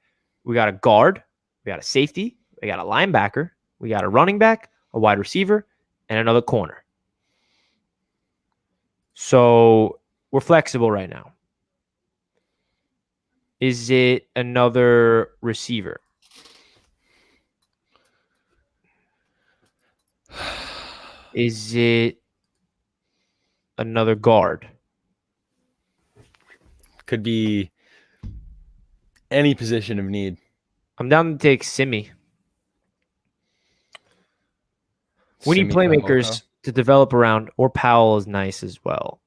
We got a guard. We got a safety. We got a linebacker. We got a running back, a wide receiver, and another corner. So we're flexible right now. Is it another receiver? Is it another guard? Could be any position of need. I'm down to take Simi. We need Simi playmakers to develop around, or Powell is nice as well.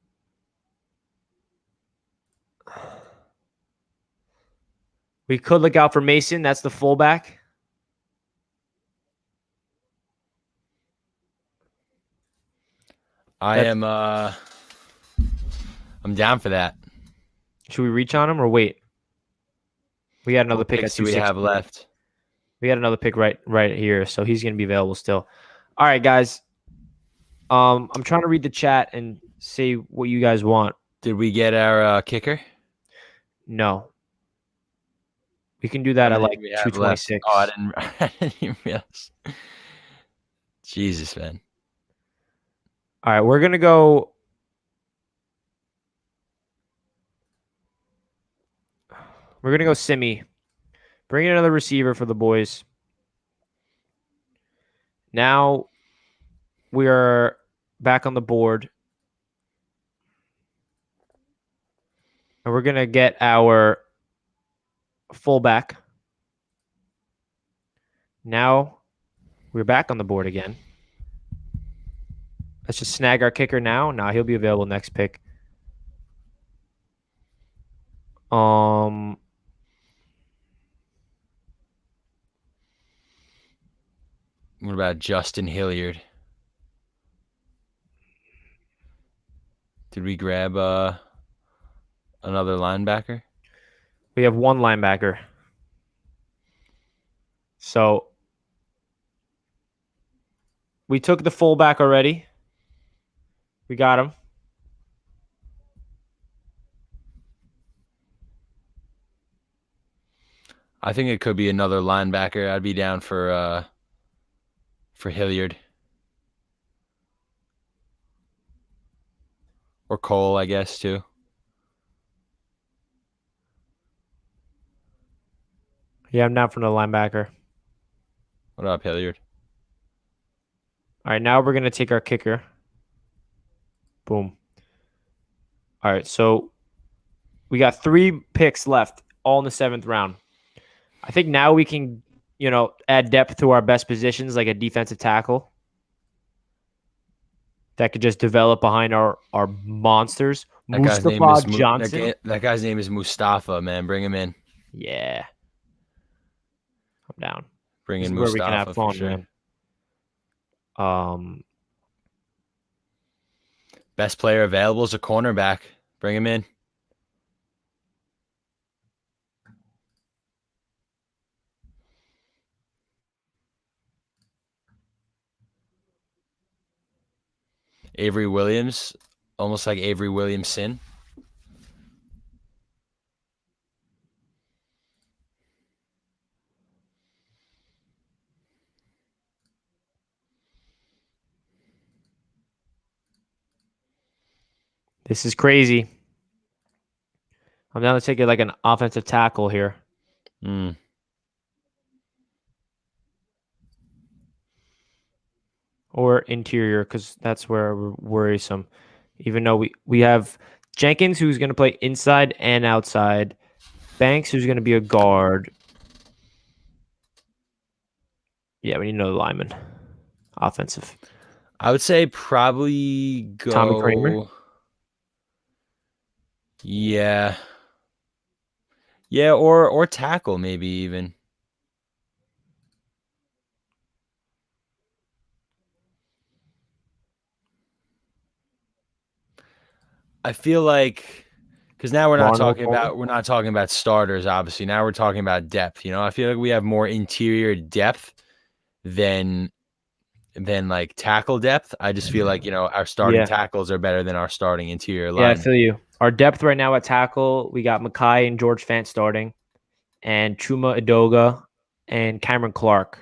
We could look out for Mason. That's the fullback. I'm down for that. Should we reach on him or wait? We got another What pick at picks do we 260. have left? We got another pick right here, so he's going to be available still. All right, guys. I'm trying to read the chat and say what you guys want. Did we get our kicker? No. We can do that How at many like do we have left? 226. Oh, I didn't even realize. Jesus, man. All right, we're going to go. We're going to go Simi. Bring in another receiver for the boys. Now we are back on the board. And we're going to get our fullback. Now we're back on the board again. Let's just snag our kicker now. Nah, he'll be available next pick. What about Justin Hilliard? Did we grab another linebacker? We have one linebacker. So we took the fullback already. We got him. I think it could be another linebacker. I'd be down for Hilliard or Cole, I guess too. Yeah, I'm down for the linebacker. What up, Hilliard? All right, now we're gonna take our kicker. Boom. All right, so we got 3 picks left, all in the 7th round. I think now we can, add depth to our best positions, like a defensive tackle that could just develop behind our monsters. That guy's name is Mustafa Johnson. that guy's name is Mustafa. Man, bring him in. Yeah, I'm down. Bring This in is where we can Mustafa have fun, for sure. man. Best player available is a cornerback. Bring him in. Avery Williams, almost like Avery Williamson. This is crazy. I'm down to take it like an offensive tackle here. Or interior, because that's where we're worrisome. Even though we have Jenkins, who's going to play inside and outside. Banks, who's going to be a guard. Yeah, we need another lineman. Offensive. I would say probably go Tommy Kramer? Yeah. Yeah, or tackle maybe even. I feel like because now we're not talking about starters, obviously. Now we're talking about depth. I feel like we have more interior depth than like tackle depth. I just feel like our starting tackles are better than our starting interior line. Yeah, I feel you. Our depth right now at tackle, we got Mackay and George Fant starting, and Chuma Edoga and Cameron Clark.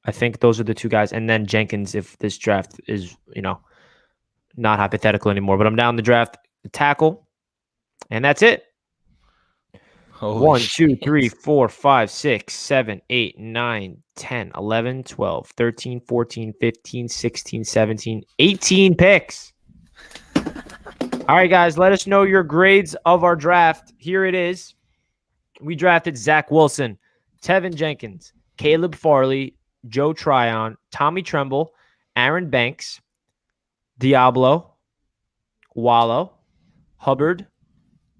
I think those are the 2 guys, and then Jenkins if this draft is not hypothetical anymore. But I'm down the draft tackle, and that's it. Holy 1, shit. 2, 3, 4, 5, 6, 7, 8, 9, 10, 11, 12, 13, 14, 15, 16, 17, 18 picks. All right, guys, let us know your grades of our draft. Here it is. We drafted Zach Wilson, Tevin Jenkins, Caleb Farley, Joe Tryon, Tommy Tremble, Aaron Banks, Diablo, Wallow, Hubbard,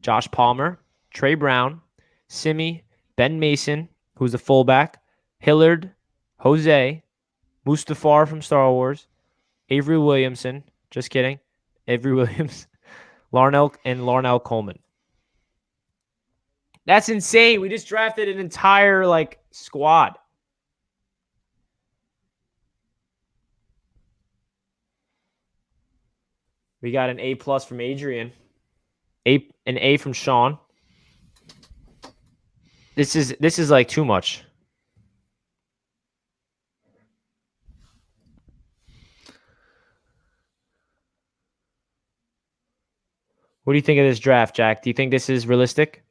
Josh Palmer, Trey Brown, Simi, Ben Mason, who's the fullback, Hillard, Jose, Mustafar from Star Wars, Avery Williamson, just kidding, Avery Williams, Larnell Coleman. That's insane. We just drafted an entire squad. We got an A+ from Adrian. An A from Sean. This is like too much. What do you think of this draft, Jack? Do you think this is realistic?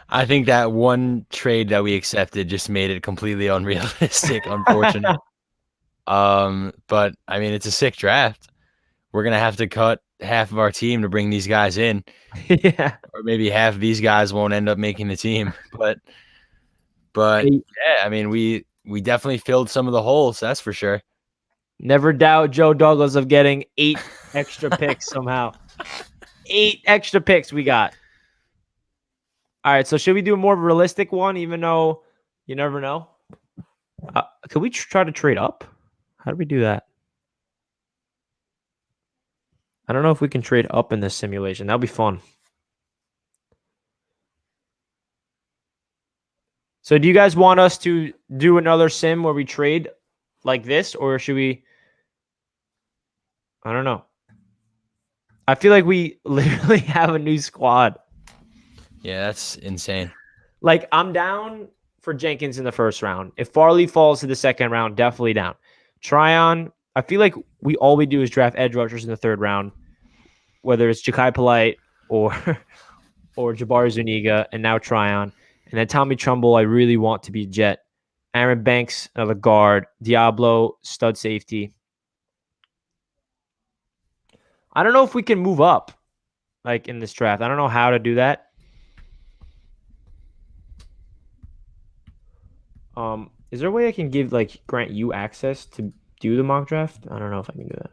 I think that one trade that we accepted just made it completely unrealistic, unfortunately. But I mean, it's a sick draft. We're gonna have to cut half of our team to bring these guys in. Yeah. Or maybe half of these guys won't end up making the team. But yeah, I mean, we definitely filled some of the holes, that's for sure. Never doubt Joe Douglas of getting 8 extra picks somehow. 8 extra picks we got. All right, so should we do a more realistic one, even though you never know? Could we try to trade up? How do we do that? I don't know if we can trade up in this simulation. That'll be fun. So do you guys want us to do another sim where we trade like this, or should we? I don't know. I feel like we literally have a new squad. Yeah, that's insane. Like, I'm down for Jenkins in the first round. If Farley falls to the second round, definitely down. Tryon, I feel like all we do is draft edge rushers in the third round, whether it's Ja'Kai Polite or or Jabari Zuniga, and now Tryon. And then Tommy Trumbull, I really want to be Jet. Aaron Banks, another guard. Diablo, stud safety. I don't know if we can move up, like, in this draft. I don't know how to do that. Is there a way I can grant you access to do the mock draft? I don't know if I can do that.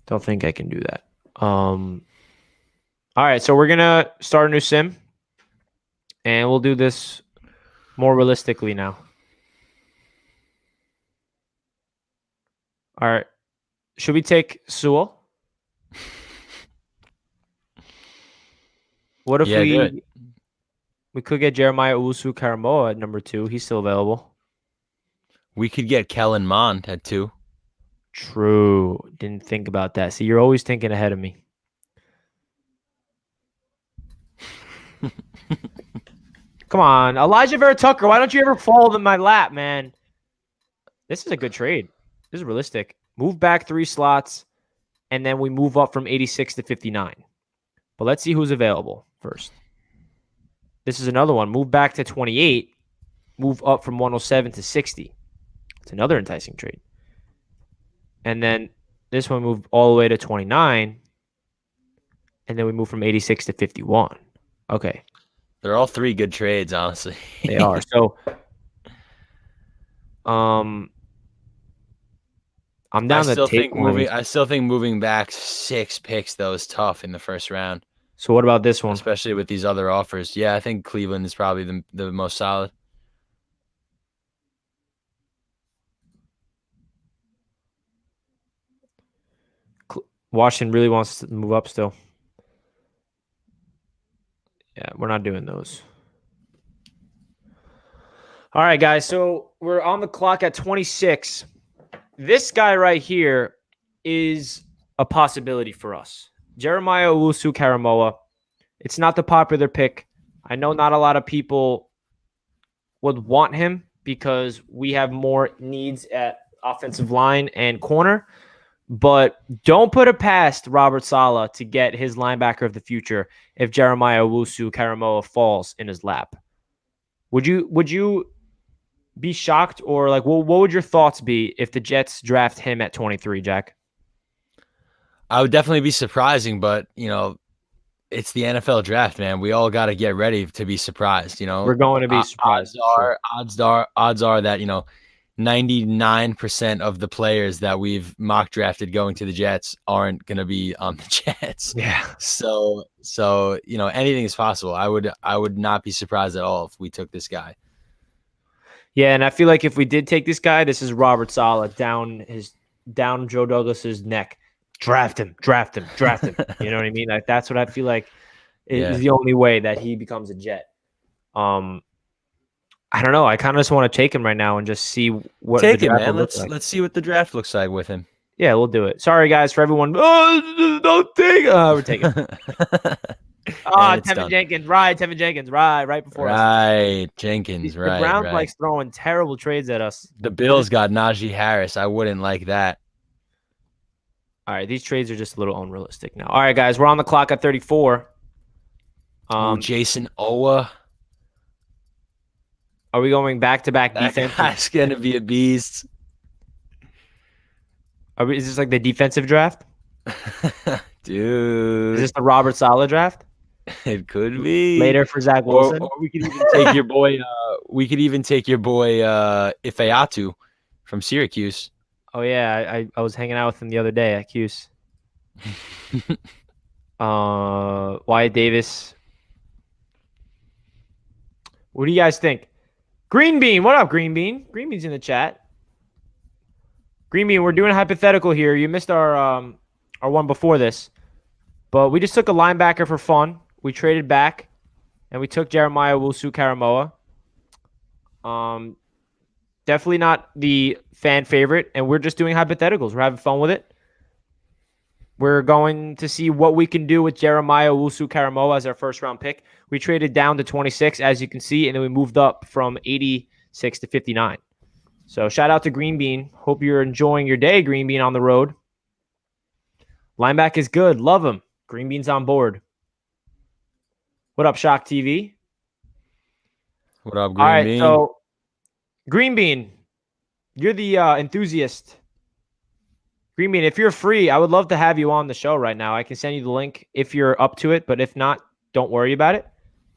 Don't think I can do that. All right, so we're gonna start a new sim, and we'll do this more realistically now. All right, should we take Sewell? What if we could get Jeremiah Owusu-Karamoah at number 2? He's still available. We could get Kellen Mond at 2. True. Didn't think about that. See, you're always thinking ahead of me. Come on. Elijah Vera Tucker, why don't you ever fall in my lap, man? This is a good trade. This is realistic. Move back 3 slots, and then we move up from 86 to 59. But let's see who's available first. This is another one. Move back to 28. Move up from 107 to 60. It's another enticing trade. And then this one moved all the way to 29. And then we move from 86 to 51. Okay. They're all 3 good trades, honestly. They are. So, I'm down to take I still think moving back 6 picks, though, is tough in the first round. So what about this one? Especially with these other offers. Yeah, I think Cleveland is probably the most solid. Washington really wants to move up still. Yeah, we're not doing those. All right, guys. So we're on the clock at 26. This guy right here is a possibility for us. Jeremiah Owusu-Karamoah. It's not the popular pick. I know not a lot of people would want him because we have more needs at offensive line and corner. But don't put it past Robert Saleh to get his linebacker of the future if Jeremiah Owusu-Karamoah falls in his lap. Would you be shocked, or like what would your thoughts be if the Jets draft him at 23, Jack? I would definitely be surprising, but it's the NFL draft, man. We all got to get ready to be surprised. We're going to be surprised. Odds are that 99% of the players that we've mock drafted going to the Jets aren't going to be on the Jets. Yeah. So anything is possible. I would not be surprised at all if we took this guy. Yeah, and I feel like if we did take this guy, this is Robert Saleh down Joe Douglas's neck. Draft him. You know what I mean? Like, that's what I feel like is the only way that he becomes a Jet. I don't know. I kind of just want to take him right now and just see what take him, man. Let's see what the draft looks like with him. Yeah, we'll do it. Sorry, guys, for everyone. Oh, don't take him. We're taking him. Tevin Jenkins. Right before us. Right, Jenkins, The right. Browns likes throwing terrible trades at us. The Bills got Najee Harris. I wouldn't like that. All right, these trades are just a little unrealistic now. All right, guys, we're on the clock at 34. Jason Owa. Are we going back-to-back defense? That's going to be a beast. Is this like the defensive draft? Dude. Is this the Robert Saleh draft? It could be. Later for Zach Wilson? Or we could even take your boy Ifeatu from Syracuse. Oh, yeah. I was hanging out with him the other day at Cuse. Wyatt Davis. What do you guys think? Green Bean. What up, Green Bean? Green Bean's in the chat. Green Bean, we're doing a hypothetical here. You missed our one before this. But we just took a linebacker for fun. We traded back, and we took Jeremiah Owusu-Karamoah. Definitely not the fan favorite, and we're just doing hypotheticals. We're having fun with it. We're going to see what we can do with Jeremiah Owusu-Karamoah as our first-round pick. We traded down to 26, as you can see, and then we moved up from 86 to 59. So shout out to Green Bean. Hope you're enjoying your day, Green Bean, on the road. Linebacker is good. Love him. Green Bean's on board. What up, Shock TV? What up, All Green right, Bean? so Green Bean, you're the enthusiast. Green Bean, if you're free, I would love to have you on the show right now. I can send you the link if you're up to it, but if not, don't worry about it.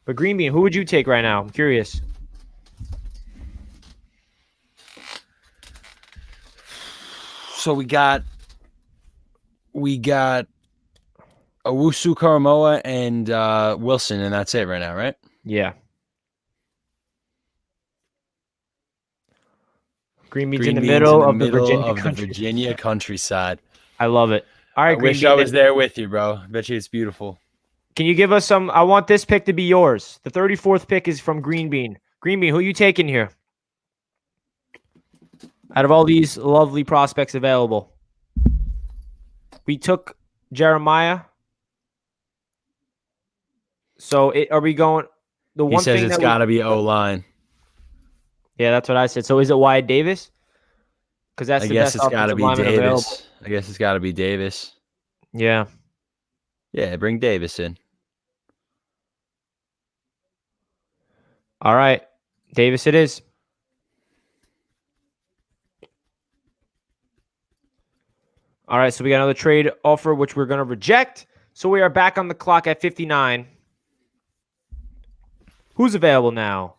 But Green Bean, who would you take right now? I'm curious. So we got Owusu-Karamoah and Wilson, and that's it right now, right? Yeah. Green Bean's in the Bean's middle in the of the Virginia countryside. I love it. All right, I Green wish Bean, I was there with you, bro. I bet you it's beautiful. Can you give us some? I want this pick to be yours. The 34th pick is from Green Bean. Green Bean, who you taking here? Out of all these lovely prospects available, we took Jeremiah. So are we going? The He one says thing it's that got to be O-line. Yeah, that's what I said. So is it Wyatt Davis? Because that's I the guess best it's got to offensive be lineman available. Davis. I guess it's got to be Davis. Yeah. Yeah, bring Davis in. All right, Davis, it is. All right, so we got another trade offer, which we're going to reject. So we are back on the clock at 59. Who's available now?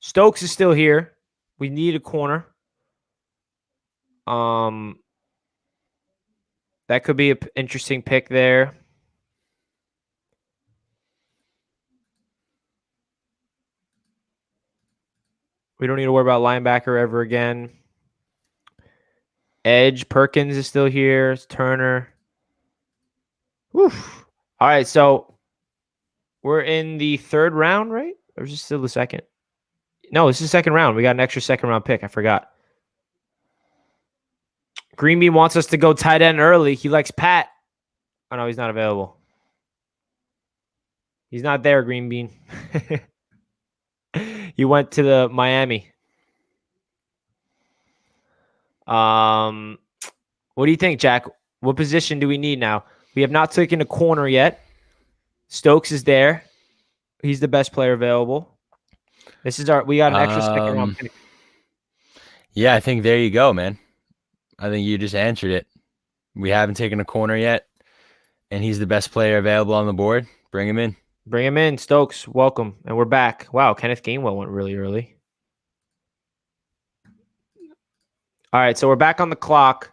Stokes is still here. We need a corner. That could be an interesting pick there. We don't need to worry about linebacker ever again. Edge, Perkins is still here. Turner. Oof. All right, so we're in the third round, right? Or is this still the second? No, this is the second round. We got an extra second round pick. I forgot. Green Bean wants us to go tight end early. He likes Pat. Oh, no, he's not available. He's not there, Green Bean. He went to the Miami. What do you think, Jack? What position do we need now? We have not taken a corner yet. Stokes is there. He's the best player available. We got an extra second round pick. Yeah, I think there you go, man. I think you just answered it. We haven't taken a corner yet, and he's the best player available on the board. Bring him in. Bring him in, Stokes. Welcome. And we're back. Wow, Kenneth Gainwell went really early. All right, so we're back on the clock.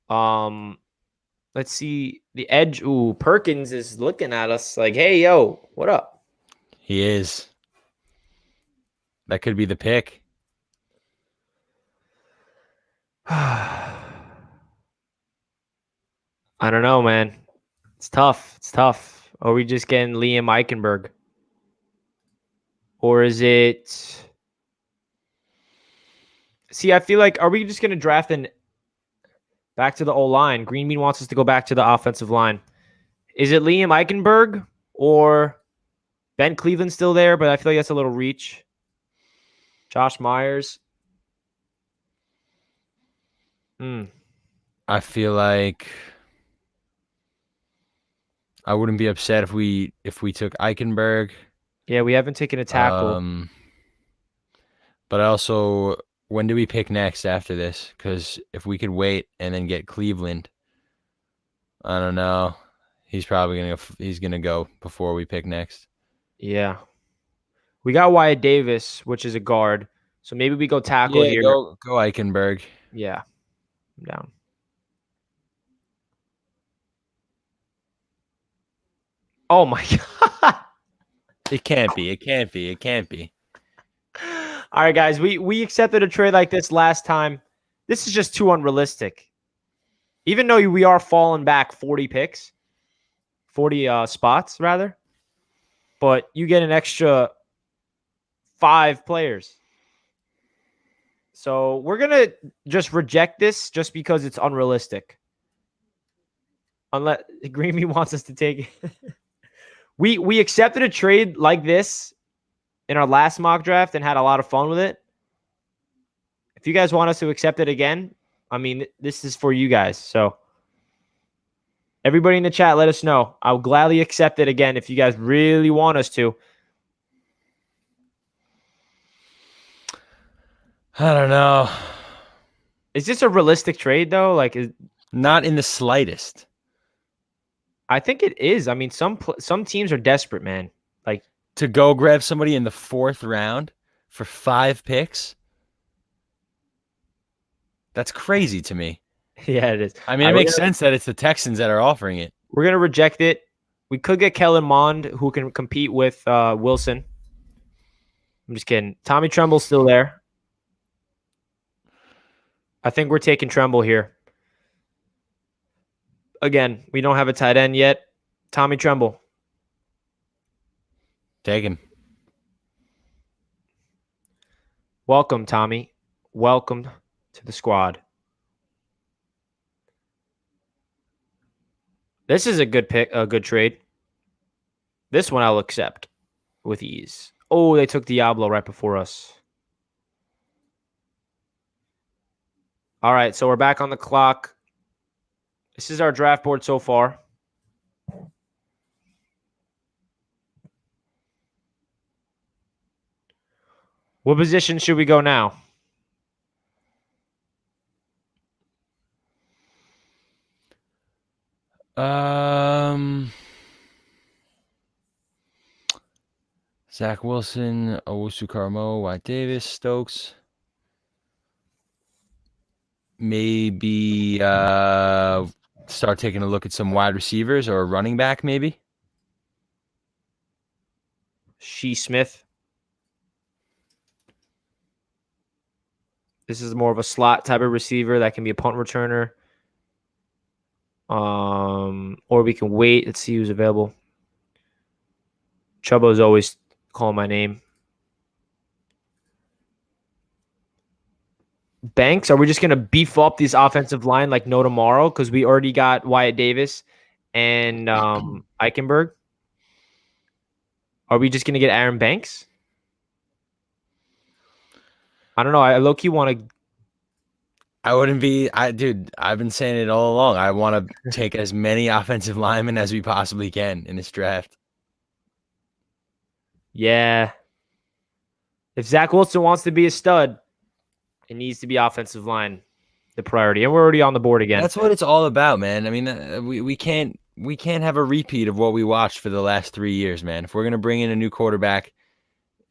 Let's see the edge. Ooh, Perkins is looking at us like, hey, yo, what up? He is. That could be the pick. I don't know, man. It's tough. It's tough. Are we just getting Liam Eichenberg? Or is it... See, I feel like, are we just going to draft back to the O-line? Green Bean wants us to go back to the offensive line. Is it Liam Eichenberg or Ben Cleveland still there? But I feel like that's a little reach. Josh Myers. I feel like I wouldn't be upset if we took Eichenberg. Yeah, we haven't taken a tackle. But also, when do we pick next after this? Because if we could wait and then get Cleveland, I don't know. He's probably gonna go before we pick next. Yeah. We got Wyatt Davis, which is a guard. So maybe we go tackle here. Go Eichenberg. Yeah. I'm down. Oh my God. It can't be. It can't be. It can't be. All right, guys. We accepted a trade like this last time. This is just too unrealistic. Even though we are falling back 40 picks, 40 spots rather, but you get an extra 5 players. So we're going to just reject this just because it's unrealistic. Unless Greeny wants us to take it. We accepted a trade like this in our last mock draft and had a lot of fun with it. If you guys want us to accept it again, I mean, this is for you guys. So everybody in the chat, let us know. I'll gladly accept it again if you guys really want us to. I don't know. Is this a realistic trade, though? Like, Not in the slightest. I think it is. I mean, some teams are desperate, man. Like, To go grab somebody in the 4th round for 5 picks? That's crazy to me. yeah, it is. I mean, it makes sense that it's the Texans that are offering it. We're going to reject it. We could get Kellen Mond, who can compete with Wilson. I'm just kidding. Tommy Tremble's still there. I think we're taking Tremble here. Again, we don't have a tight end yet. Tommy Tremble. Take him. Welcome, Tommy. Welcome to the squad. This is a good pick, a good trade. This one I'll accept with ease. Oh, they took Diablo right before us. All right, so we're back on the clock. This is our draft board so far. What position should we go now? Zach Wilson, Owusu Karamo, White Davis, Stokes. Maybe start taking a look at some wide receivers or a running back, maybe. Shee Smith. This is more of a slot type of receiver that can be a punt returner. Or we can wait. Let's see who's available. Chubbo's always calling my name. Banks, are we just going to beef up this offensive line like no tomorrow? Because we already got Wyatt Davis and Eichenberg. Are we just going to get Aaron Banks? I don't know. I low-key want to. I wouldn't be. Dude, I've been saying it all along. I want to take as many offensive linemen as we possibly can in this draft. Yeah. If Zach Wilson wants to be a stud, it needs to be offensive line, the priority. And we're already on the board again. That's what it's all about, man. I mean, we can't have a repeat of what we watched for the last 3 years, man. If we're gonna bring in a new quarterback,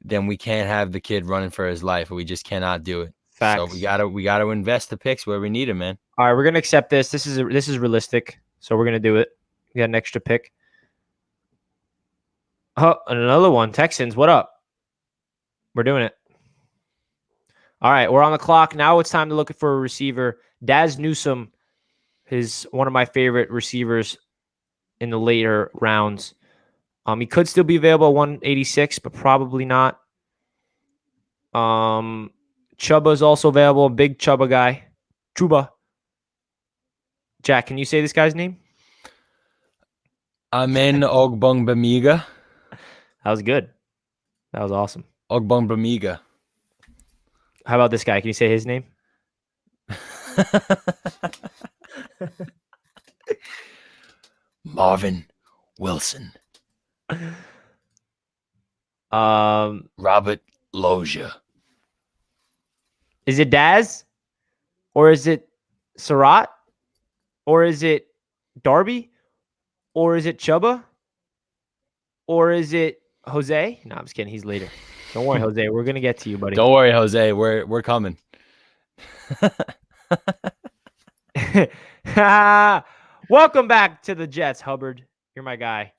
then we can't have the kid running for his life. We just cannot do it. Facts. So we gotta invest the picks where we need them, man. All right, we're gonna accept this. This is realistic, so we're gonna do it. We got an extra pick. Oh, another one. Texans, what up? We're doing it. All right, we're on the clock. Now it's time to look for a receiver. Daz Newsome is one of my favorite receivers in the later rounds. He could still be available at 186, but probably not. Chubba's also available. Big Chubba guy. Chuba. Jack, can you say this guy's name? Amen Ogbongbemiga. That was good. That was awesome. Ogbongbemiga. How about this guy? Can you say his name? Marvin Wilson. Robert Loja. Is it Daz? Or is it Surratt? Or is it Darby? Or is it Chubba? Or is it Jose? No, I'm just kidding. He's later. Don't worry, Jose. We're gonna get to you, buddy. Don't worry, Jose. We're coming. Welcome back to the Jets, Hubbard. You're my guy.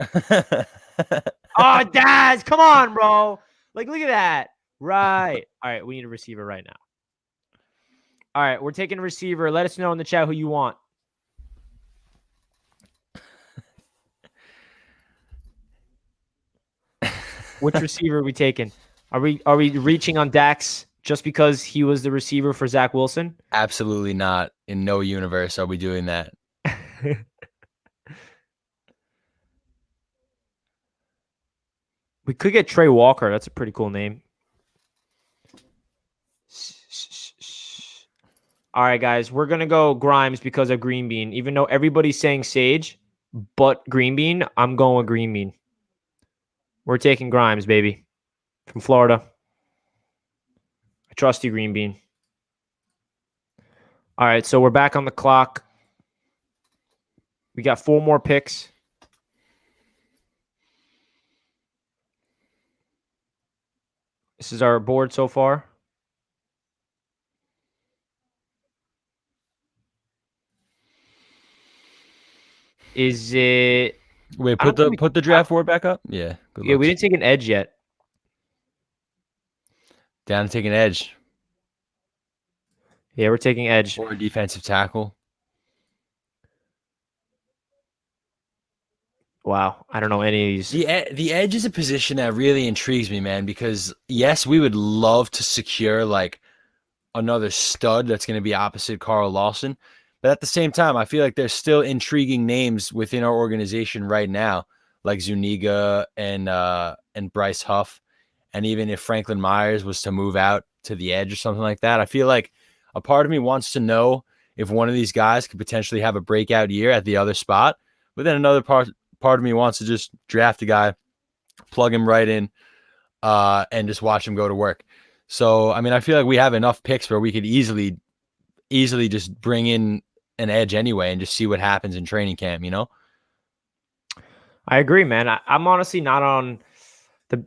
Oh, Daz, come on, bro. Like, look at that. Right. All right, we need a receiver right now. All right, we're taking a receiver. Let us know in the chat who you want. Which receiver are we taking? Are we reaching on Dax just because he was the receiver for Zach Wilson? Absolutely not. In no universe are we doing that. We could get Trey Walker. That's a pretty cool name. All right, guys. We're going to go Grimes because of Green Bean. Even though everybody's saying Sage, but Green Bean, I'm going with Green Bean. We're taking Grimes, baby. From Florida. I trust you, Green Bean. All right, so we're back on the clock. We got 4 more picks. This is our board so far. Is it... Wait, I don't think put the draft board back up. Yeah, good Yeah, we looks. didn't take an edge yet. Down to take an edge Yeah, we're taking edge. or a defensive tackle. Wow, I don't know any of these. The edge is a position that really intrigues me, man, because yes, we would love to secure like another stud that's going to be opposite Carl Lawson, but at the same time, I feel like there's still intriguing names within our organization right now, like Zuniga and Bryce Huff, and even if Franklin Myers was to move out to the edge or something like that, I feel like a part of me wants to know if one of these guys could potentially have a breakout year at the other spot, but then another part of me wants to just draft a guy, plug him right in, and just watch him go to work. So, I mean, I feel like we have enough picks where we could easily just bring in an edge anyway and just see what happens in training camp, you know? I agree, man. I'm honestly not on the...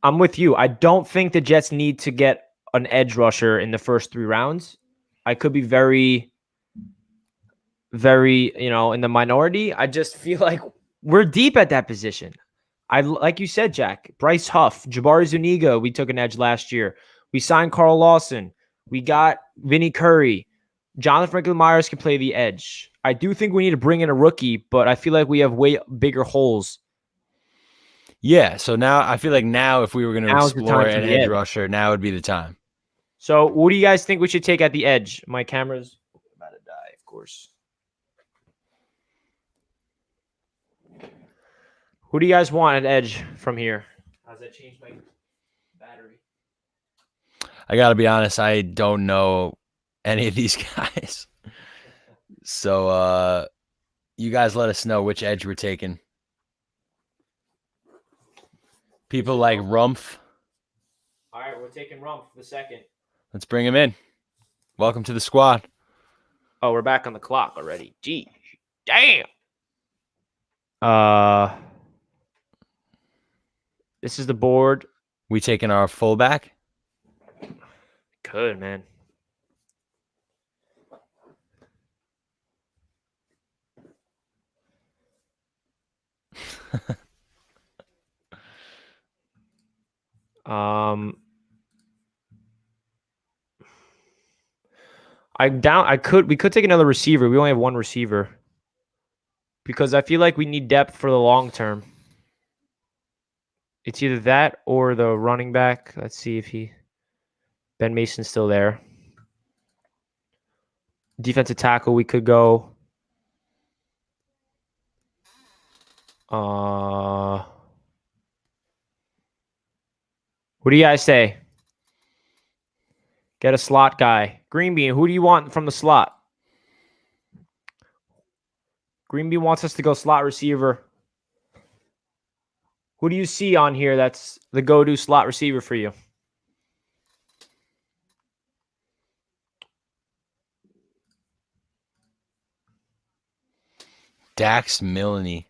I'm with you. I don't think the Jets need to get an edge rusher in the first 3 rounds. I could be very, very, in the minority. I just feel like we're deep at that position. Like you said, Jack, Bryce Huff, Jabari Zuniga, we took an edge last year. We signed Carl Lawson. We got Vinny Curry. Jonathan Franklin Myers can play the edge. I do think we need to bring in a rookie, but I feel like we have way bigger holes. Yeah, so now I feel like if we were going to Now's the explore time for an the edge edge. rusher, now would be the time. So what do you guys think we should take at the edge? My camera's about to die, of course. Who do you guys want at edge from here? How's that change my battery? I got to be honest, I don't know any of these guys. So you guys let us know which edge we're taking. People like Rumpf. All right, we're taking Rumpf the second. Let's bring him in. Welcome to the squad. Oh, we're back on the clock already. Gee, damn. This is the board. We taking our fullback. Good, man. We could take another receiver. We only have 1 receiver. Because I feel like we need depth for the long term. It's either that or the running back. Let's see if Ben Mason's still there. Defensive tackle, we could go. What do you guys say? Get a slot guy. Green Bean, who do you want from the slot? Green Bean wants us to go slot receiver. Who do you see on here that's the go-to slot receiver for you? Dax Milne.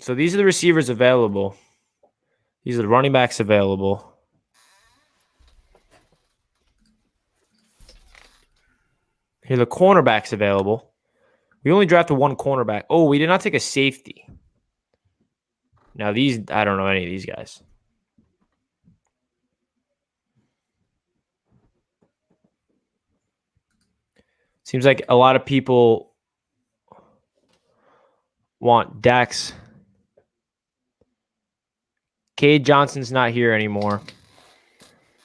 So these are the receivers available. These are the running backs available. Here are the cornerbacks available. We only drafted 1 cornerback. Oh, we did not take a safety. Now these, I don't know any of these guys. Seems like a lot of people want Dax Cade Johnson's not here anymore.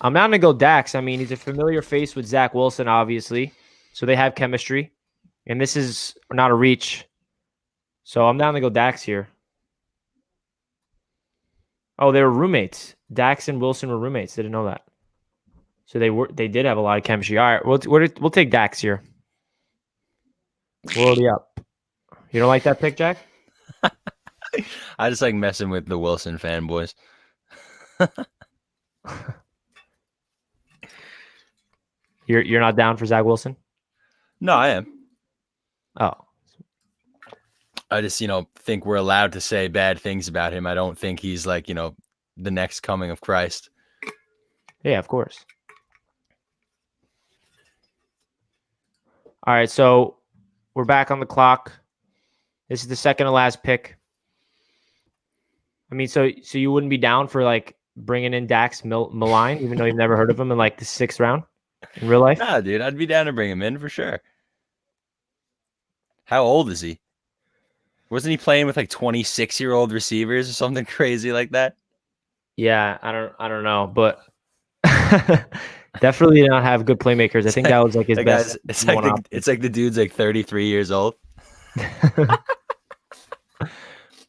I'm down to go Dax. I mean, he's a familiar face with Zach Wilson, obviously. So they have chemistry. And this is not a reach. So I'm down to go Dax here. Oh, they were roommates. Dax and Wilson were roommates. Didn't know that. So they did have a lot of chemistry. All right, we'll take Dax here. We're already up. You don't like that pick, Jack? I just like messing with the Wilson fanboys. You're not down for Zach Wilson? No, I am. Oh. I just, think we're allowed to say bad things about him. I don't think he's like, the next coming of Christ. Yeah, of course. All right, so we're back on the clock. This is the second to last pick. I mean, so you wouldn't be down for like bringing in Dax Malign, even though you've never heard of him in like the 6th round in real life? Nah, dude, I'd be down to bring him in for sure. How old is he? Wasn't he playing with like 26-year-old receivers or something crazy like that? Yeah, I don't know, but definitely did not have good playmakers. I think that was like his best. It's like the dude's like 33 years old.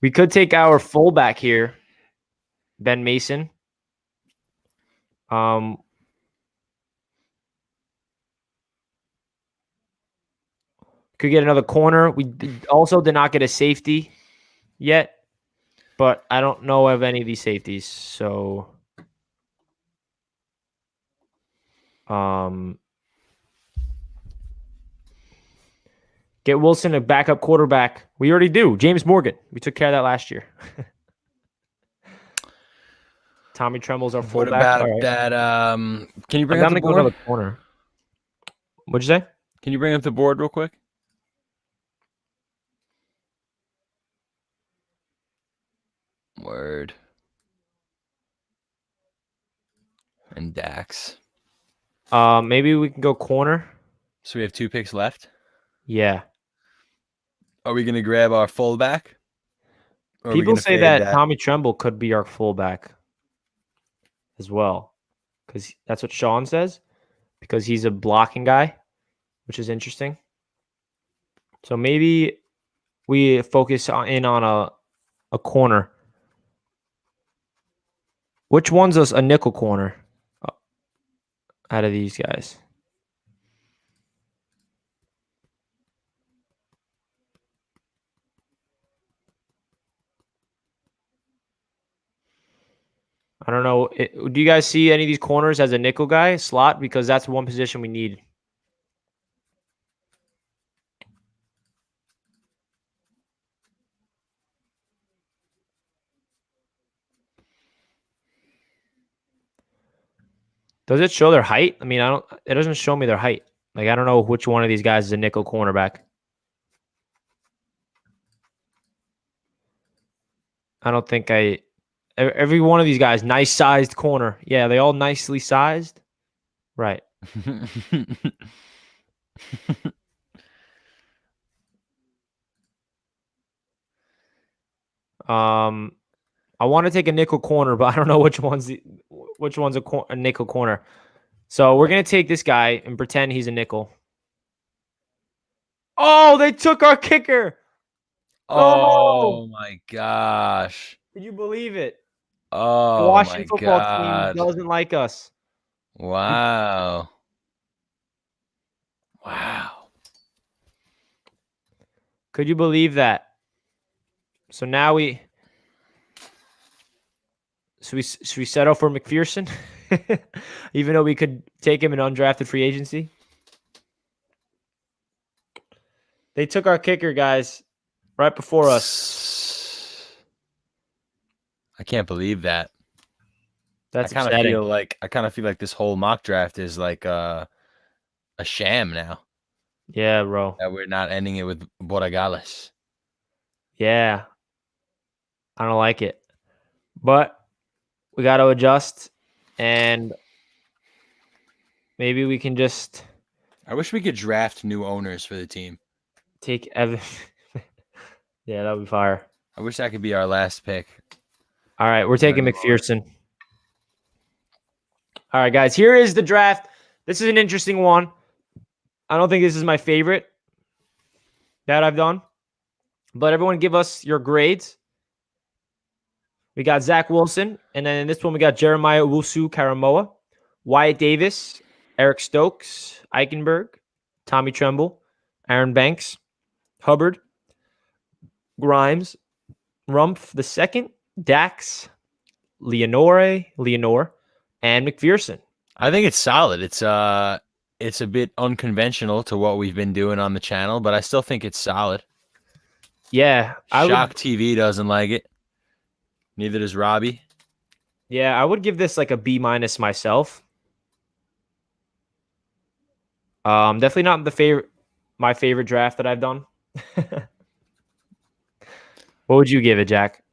We could take our fullback here, Ben Mason. Could get another corner. We also did not get a safety yet, but I don't know of any of these safeties. So, get Wilson a backup quarterback. We already do. James Morgan. We took care of that last year. Tommy Tremble's our fullback. What about that? Can you bring up the board? Another corner. What'd you say? Can you bring up the board real quick? Word. And Dax. Maybe we can go corner. So we have 2 picks left. Yeah. Are we going to grab our fullback? People say that Tommy Tremble could be our fullback as well, because that's what Sean says, because he's a blocking guy, which is interesting. So maybe we focus in on a corner. Which one's a nickel corner out of these guys? I don't know. Do you guys see any of these corners as a nickel guy slot? Because that's one position we need. Does it show their height? I mean, it doesn't show me their height. Like, I don't know which one of these guys is a nickel cornerback. I don't think every one of these guys, nice sized corner. Yeah, they all nicely sized. Right. I want to take a nickel corner, but I don't know which one's a nickel corner. So we're gonna take this guy and pretend he's a nickel. Oh, they took our kicker. Oh my gosh. Can you believe it? Oh, the Washington my football God. team doesn't like us. Wow. Wow. Could you believe that? So now should we settle for McPherson, even though we could take him in undrafted free agency? They took our kicker, guys, right before us. I can't believe that. That's I kind of feel like this whole mock draft is like a sham now. Yeah, bro. That we're not ending it with Borregales. Yeah. I don't like it. But we got to adjust, and maybe we can just... I wish we could draft new owners for the team. Take Evan. Yeah, that would be fire. I wish that could be our last pick. All right, we're taking Right. McPherson. All right, guys, here is the draft. This is an interesting one. I don't think this is my favorite that I've done, but everyone give us your grades. We got Zach Wilson, and then in this one we got Jeremiah Owusu-Karamoah, Wyatt Davis, Eric Stokes, Eichenberg, Tommy Tremble, Aaron Banks, Hubbard, Grimes, Rumpf the second, Dax, Leonore, and McPherson. I think it's solid. It's a bit unconventional to what we've been doing on the channel, but I still think it's solid. Yeah, Shock TV doesn't like it. Neither does Robbie. Yeah, I would give this like a B- myself. Definitely not my favorite draft that I've done. What would you give it, Jack?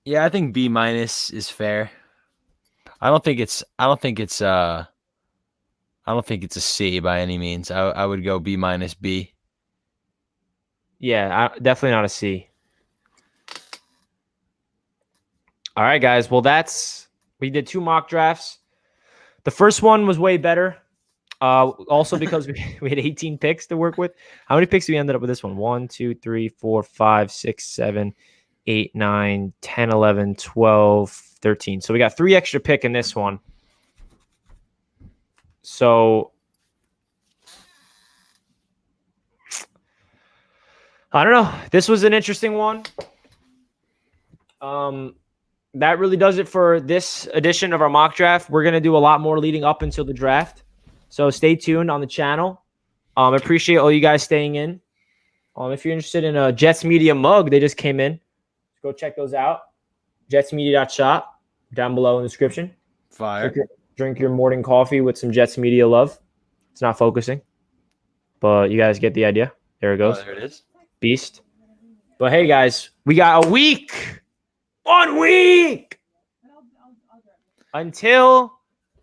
Yeah, I think B- is fair. I don't think it's a C by any means. I would go B-, B. Yeah, definitely not a C. All right, guys. Well, we did 2 mock drafts. The first one was way better. Also because we had 18 picks to work with. How many picks do we ended up with this one? 1, 2, 3, 4, 5, 6, 7, 8, 9, 10, 11, 12, 13. So we got 3 extra pick in this one. So I don't know. This was an interesting one. That really does it for this edition of our mock draft. We're going to do a lot more leading up until the draft. So stay tuned on the channel. I appreciate all you guys staying in. If you're interested in a Jets Media mug, they just came in. Go check those out. jetsmedia.shop down below in the description. Fire. Drink your morning coffee with some Jets Media love. It's not focusing, but you guys get the idea. There it goes. Oh, there it is. Beast. But hey, guys, we got a week. 1 week until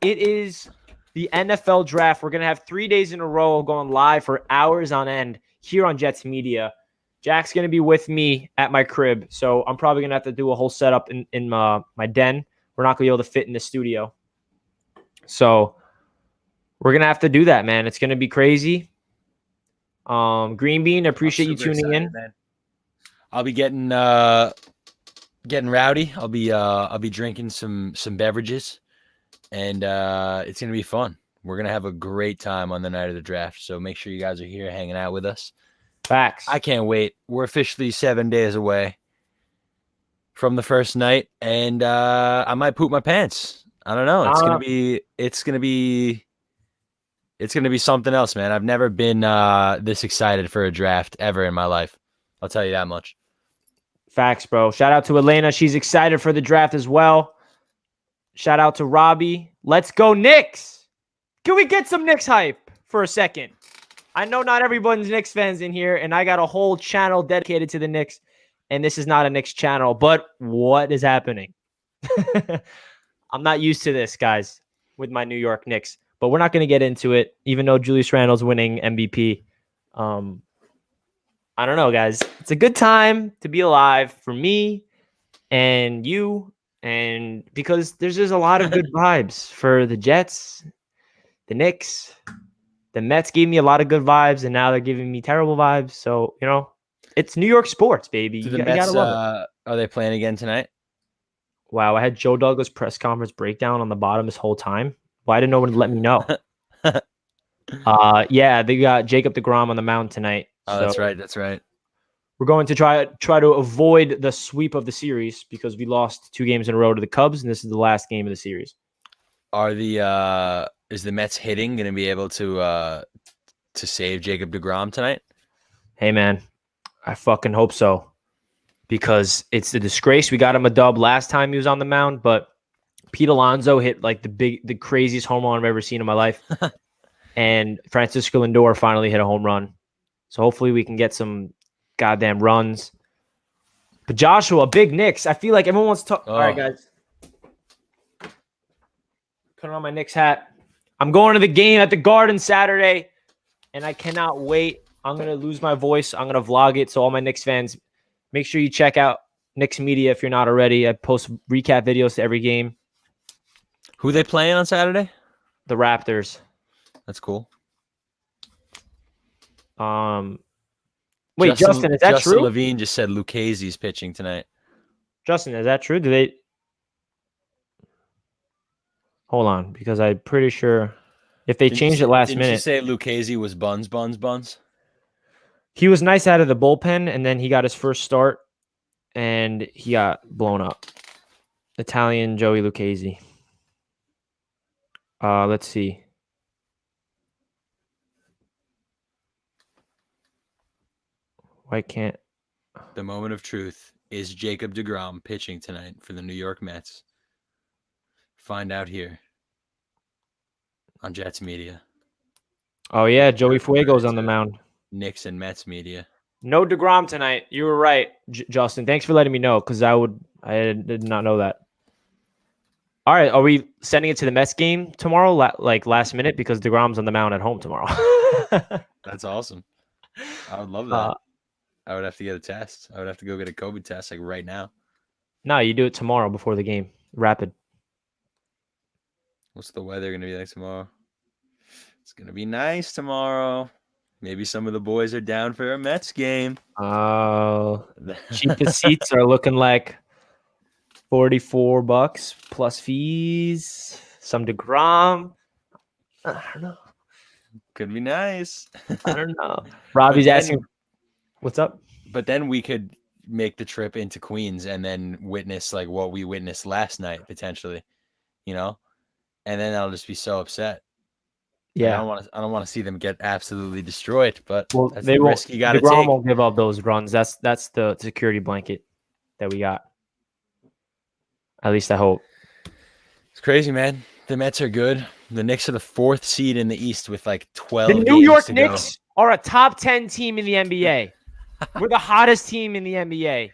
it is the NFL draft. We're going to have 3 days in a row going live for hours on end here on Jets Media. Jack's going to be with me at my crib, so I'm probably going to have to do a whole setup in my den. We're not going to be able to fit in the studio. So we're going to have to do that, man. It's going to be crazy. Green Bean, appreciate you tuning in. Man. I'll be getting rowdy. I'll be drinking some beverages, and it's gonna be fun. We're gonna have a great time on the night of the draft. So make sure you guys are here hanging out with us. Facts. I can't wait. We're officially 7 days away from the first night, and I might poop my pants. I don't know. It's gonna be something else, man. I've never been this excited for a draft ever in my life. I'll tell you that much. Facts, bro. Shout out to Elena. She's excited for the draft as well. Shout out to Robbie. Let's go, Knicks. Can we get some Knicks hype for a second? I know not everyone's Knicks fans in here, and I got a whole channel dedicated to the Knicks, and this is not a Knicks channel, but what is happening? I'm not used to this, guys, with my New York Knicks, but we're not going to get into it, even though Julius Randle's winning MVP. I don't know, guys. It's a good time to be alive for me and you, and because there's just a lot of good vibes for the Jets, the Knicks. The Mets gave me a lot of good vibes, and now they're giving me terrible vibes. So, it's New York sports, baby. Do You the Mets, gotta love it. Are they playing again tonight? Wow, I had Joe Douglas press conference breakdown on the bottom this whole time. Why didn't no one let me know? Yeah, they got Jacob deGrom on the mound tonight. Oh, so that's right. we're going to try to avoid the sweep of the series because we lost 2 games in a row to the Cubs, and this is the last game of the series. Is the Mets hitting going to be able to save Jacob deGrom tonight? Hey, man, I fucking hope so because it's a disgrace. We got him a dub last time he was on the mound, but Pete Alonso hit like the craziest home run I've ever seen in my life. And Francisco Lindor finally hit a home run. So hopefully we can get some goddamn runs. But Joshua, big Knicks. I feel like everyone wants to talk. Oh. All right, guys. Putting on my Knicks hat. I'm going to the game at the Garden Saturday, and I cannot wait. I'm going to lose my voice. I'm going to vlog it. So all my Knicks fans, make sure you check out Knicks Media if you're not already. I post recap videos to every game. Who they playing on Saturday? The Raptors. That's cool. Wait, Justin, is that Justin true? Levine just said Lucchese's pitching tonight. Justin, is that true? Do they? Hold on, because I'm pretty sure if they changed it last Didn't minute, you say Lucchese was buns? he was nice out of the bullpen, and then he got his first start, and he got blown up. Italian Joey Lucchese. Let's see. Why can't? The moment of truth is Jacob deGrom pitching tonight for the New York Mets. Find out here on Jets Media. Oh yeah, Joey Fuego's on the mound. Knicks and Mets Media. No DeGrom tonight. You were right, Justin. Thanks for letting me know, because I did not know that. All right, are we sending it to the Mets game tomorrow, like last minute, because DeGrom's on the mound at home tomorrow? That's awesome. I would love that. I would have to get a test. I would have to go get a COVID test like right now. No, you do it tomorrow before the game. Rapid. What's the weather going to be like tomorrow? It's going to be nice tomorrow. Maybe some of the boys are down for a Mets game. Cheapest seats are looking like $44 plus fees. Some DeGrom. I don't know. Could be nice. I don't know. Robbie's asking, what's up? But then we could make the trip into Queens and then witness like what we witnessed last night, potentially, you know? And then I'll just be so upset. Yeah. I don't want to see them get absolutely destroyed, but that's they the won't, risk you got to DeGrom take. won't give up those runs. That's the security blanket that we got. At least I hope. It's crazy, man. The Mets are good. The Knicks are the 4th seed in the East with like 12 The games New York to go. Knicks are a top 10 team in the NBA. We're the hottest team in the NBA.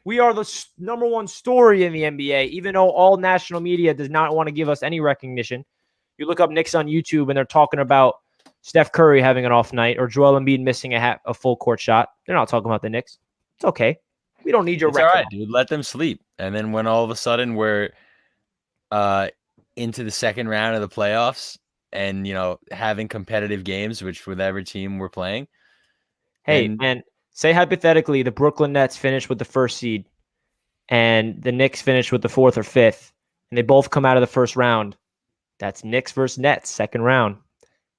We are the number one story in the NBA, even though all national media does not want to give us any recognition. You look up Knicks on YouTube and they're talking about Steph Curry having an off night or Joel Embiid missing a full court shot. They're not talking about the Knicks. It's okay. We don't need your record. All right, dude. Let them sleep. And then when all of a sudden we're into the second round of the playoffs and, you know, having competitive games, which with every team we're playing. Hey, man, say hypothetically the Brooklyn Nets finish with the 1st seed and the Knicks finish with the 4th or 5th, and they both come out of the first round. That's Knicks versus Nets, 2nd round.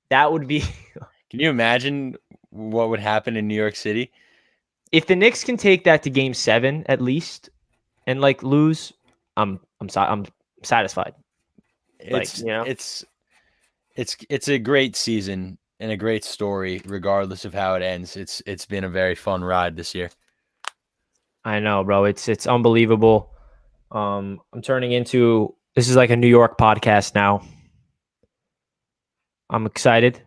That would be... Can you imagine what would happen in New York City? If the Knicks can take that to Game 7 at least and like lose, I'm satisfied. It's a great season and a great story, regardless of how it ends. It's been a very fun ride this year. I know, bro. It's unbelievable. I'm turning into this is like a New York podcast now. I'm excited.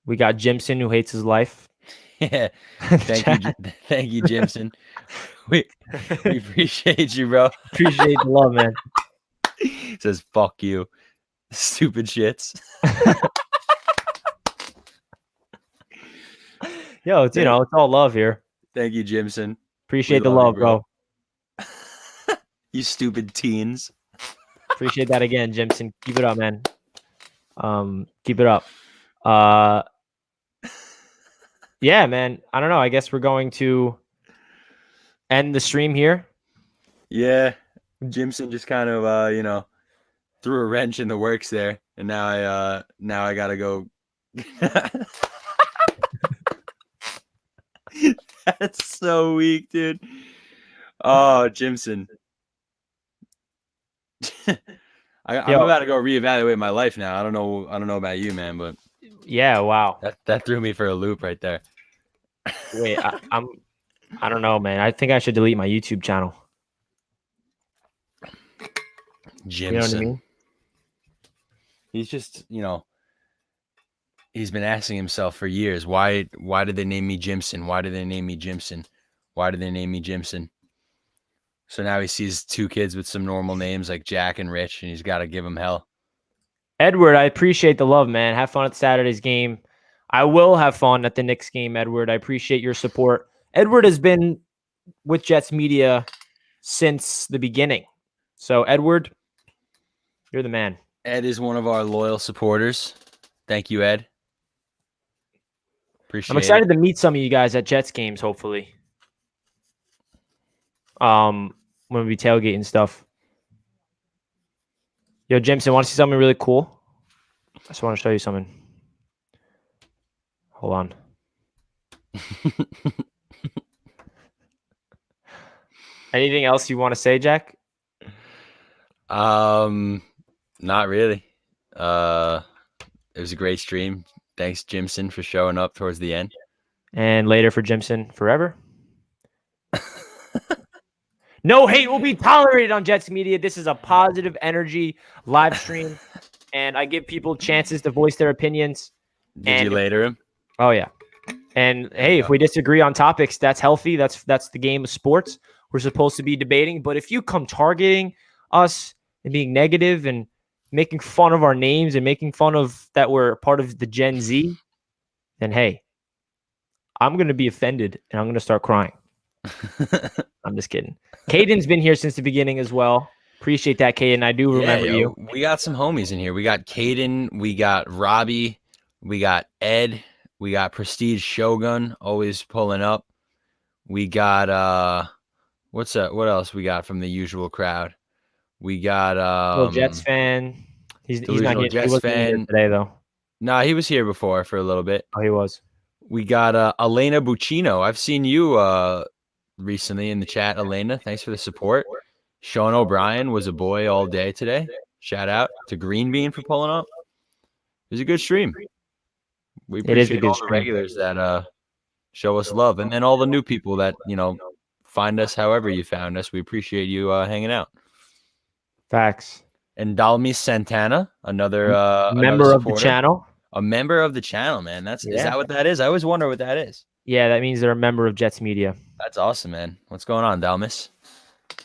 We got Jimson who hates his life. Yeah, thank you, Jimson. We appreciate you, bro. Appreciate the love, man. Says fuck you, stupid shits. Yo, it's it's all love here. Thank you, Jimson. Appreciate the love, bro. You stupid teens. Appreciate that again, Jimson. Keep it up, man. Keep it up. Yeah, man. I don't know. I guess we're going to end the stream here. Yeah, Jimson just kind of threw a wrench in the works there, and now I gotta go. That's so weak, dude. Oh, Jimson. I'm about to go reevaluate my life now. I don't know about you, man, but yeah, wow. That threw me for a loop right there. Wait, I don't know, man. I think I should delete my YouTube channel. Jimson. You know what I mean? He's just, he's been asking himself for years, why did they name me Jimson? Why did they name me Jimson? Why did they name me Jimson? So now he sees 2 kids with some normal names like Jack and Rich, and he's got to give them hell. Edward, I appreciate the love, man. Have fun at Saturday's game. I will have fun at the Knicks game, Edward. I appreciate your support. Edward has been with Jets media since the beginning. So, Edward, you're the man. Ed is one of our loyal supporters. Thank you, Ed. Appreciate I'm excited to meet some of you guys at Jets games, hopefully. When we tailgate and stuff. Yo, Jameson, want to see something really cool? I just want to show you something. Hold on. Anything else you want to say, Jack? Not really. It was a great stream. Thanks, Jimson, for showing up towards the end. And later for Jimson forever. No hate will be tolerated on Jets Media. This is a positive energy live stream, and I give people chances to voice their opinions. Did you later him? Oh yeah. And hey, if we disagree on topics, that's healthy. That's the game of sports. We're supposed to be debating. But if you come targeting us and being negative and making fun of our names and making fun of that we're part of the Gen Z, then hey, I'm going to be offended and I'm going to start crying. I'm just kidding. Caden's been here since the beginning as well. Appreciate that, Caden. I do remember you. We got some homies in here. We got Caden. We got Robbie. We got Ed. We got Prestige Shogun always pulling up. We got what's that? What else we got from the usual crowd? We got Little Jets fan. He's not here. Jets he wasn't fan here today though. Nah, he was here before for a little bit. Oh, he was. We got Elena Buccino. I've seen you recently in the chat, Elena. Thanks for the support. Sean O'Brien was a boy all day today. Shout out to Green Bean for pulling up. It was a good stream. We appreciate all the regulars that show us love, and then all the new people that find us however you found us. We appreciate you hanging out. Facts. And Dalmis Santana, another member of the channel. A member of the channel, man. Is that what that is? I always wonder what that is. Yeah, that means they're a member of Jets Media. That's awesome, man. What's going on, Dalmis?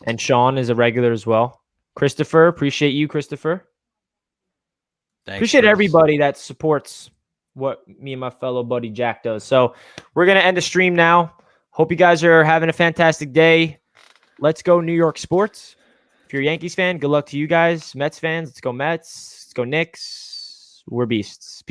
And Sean is a regular as well. Christopher, appreciate you, Christopher. Thanks, appreciate everybody that supports what me and my fellow buddy Jack does. So we're going to end the stream now. Hope you guys are having a fantastic day. Let's go New York sports. If you're a Yankees fan, good luck to you guys. Mets fans, let's go Mets. Let's go Knicks. We're beasts.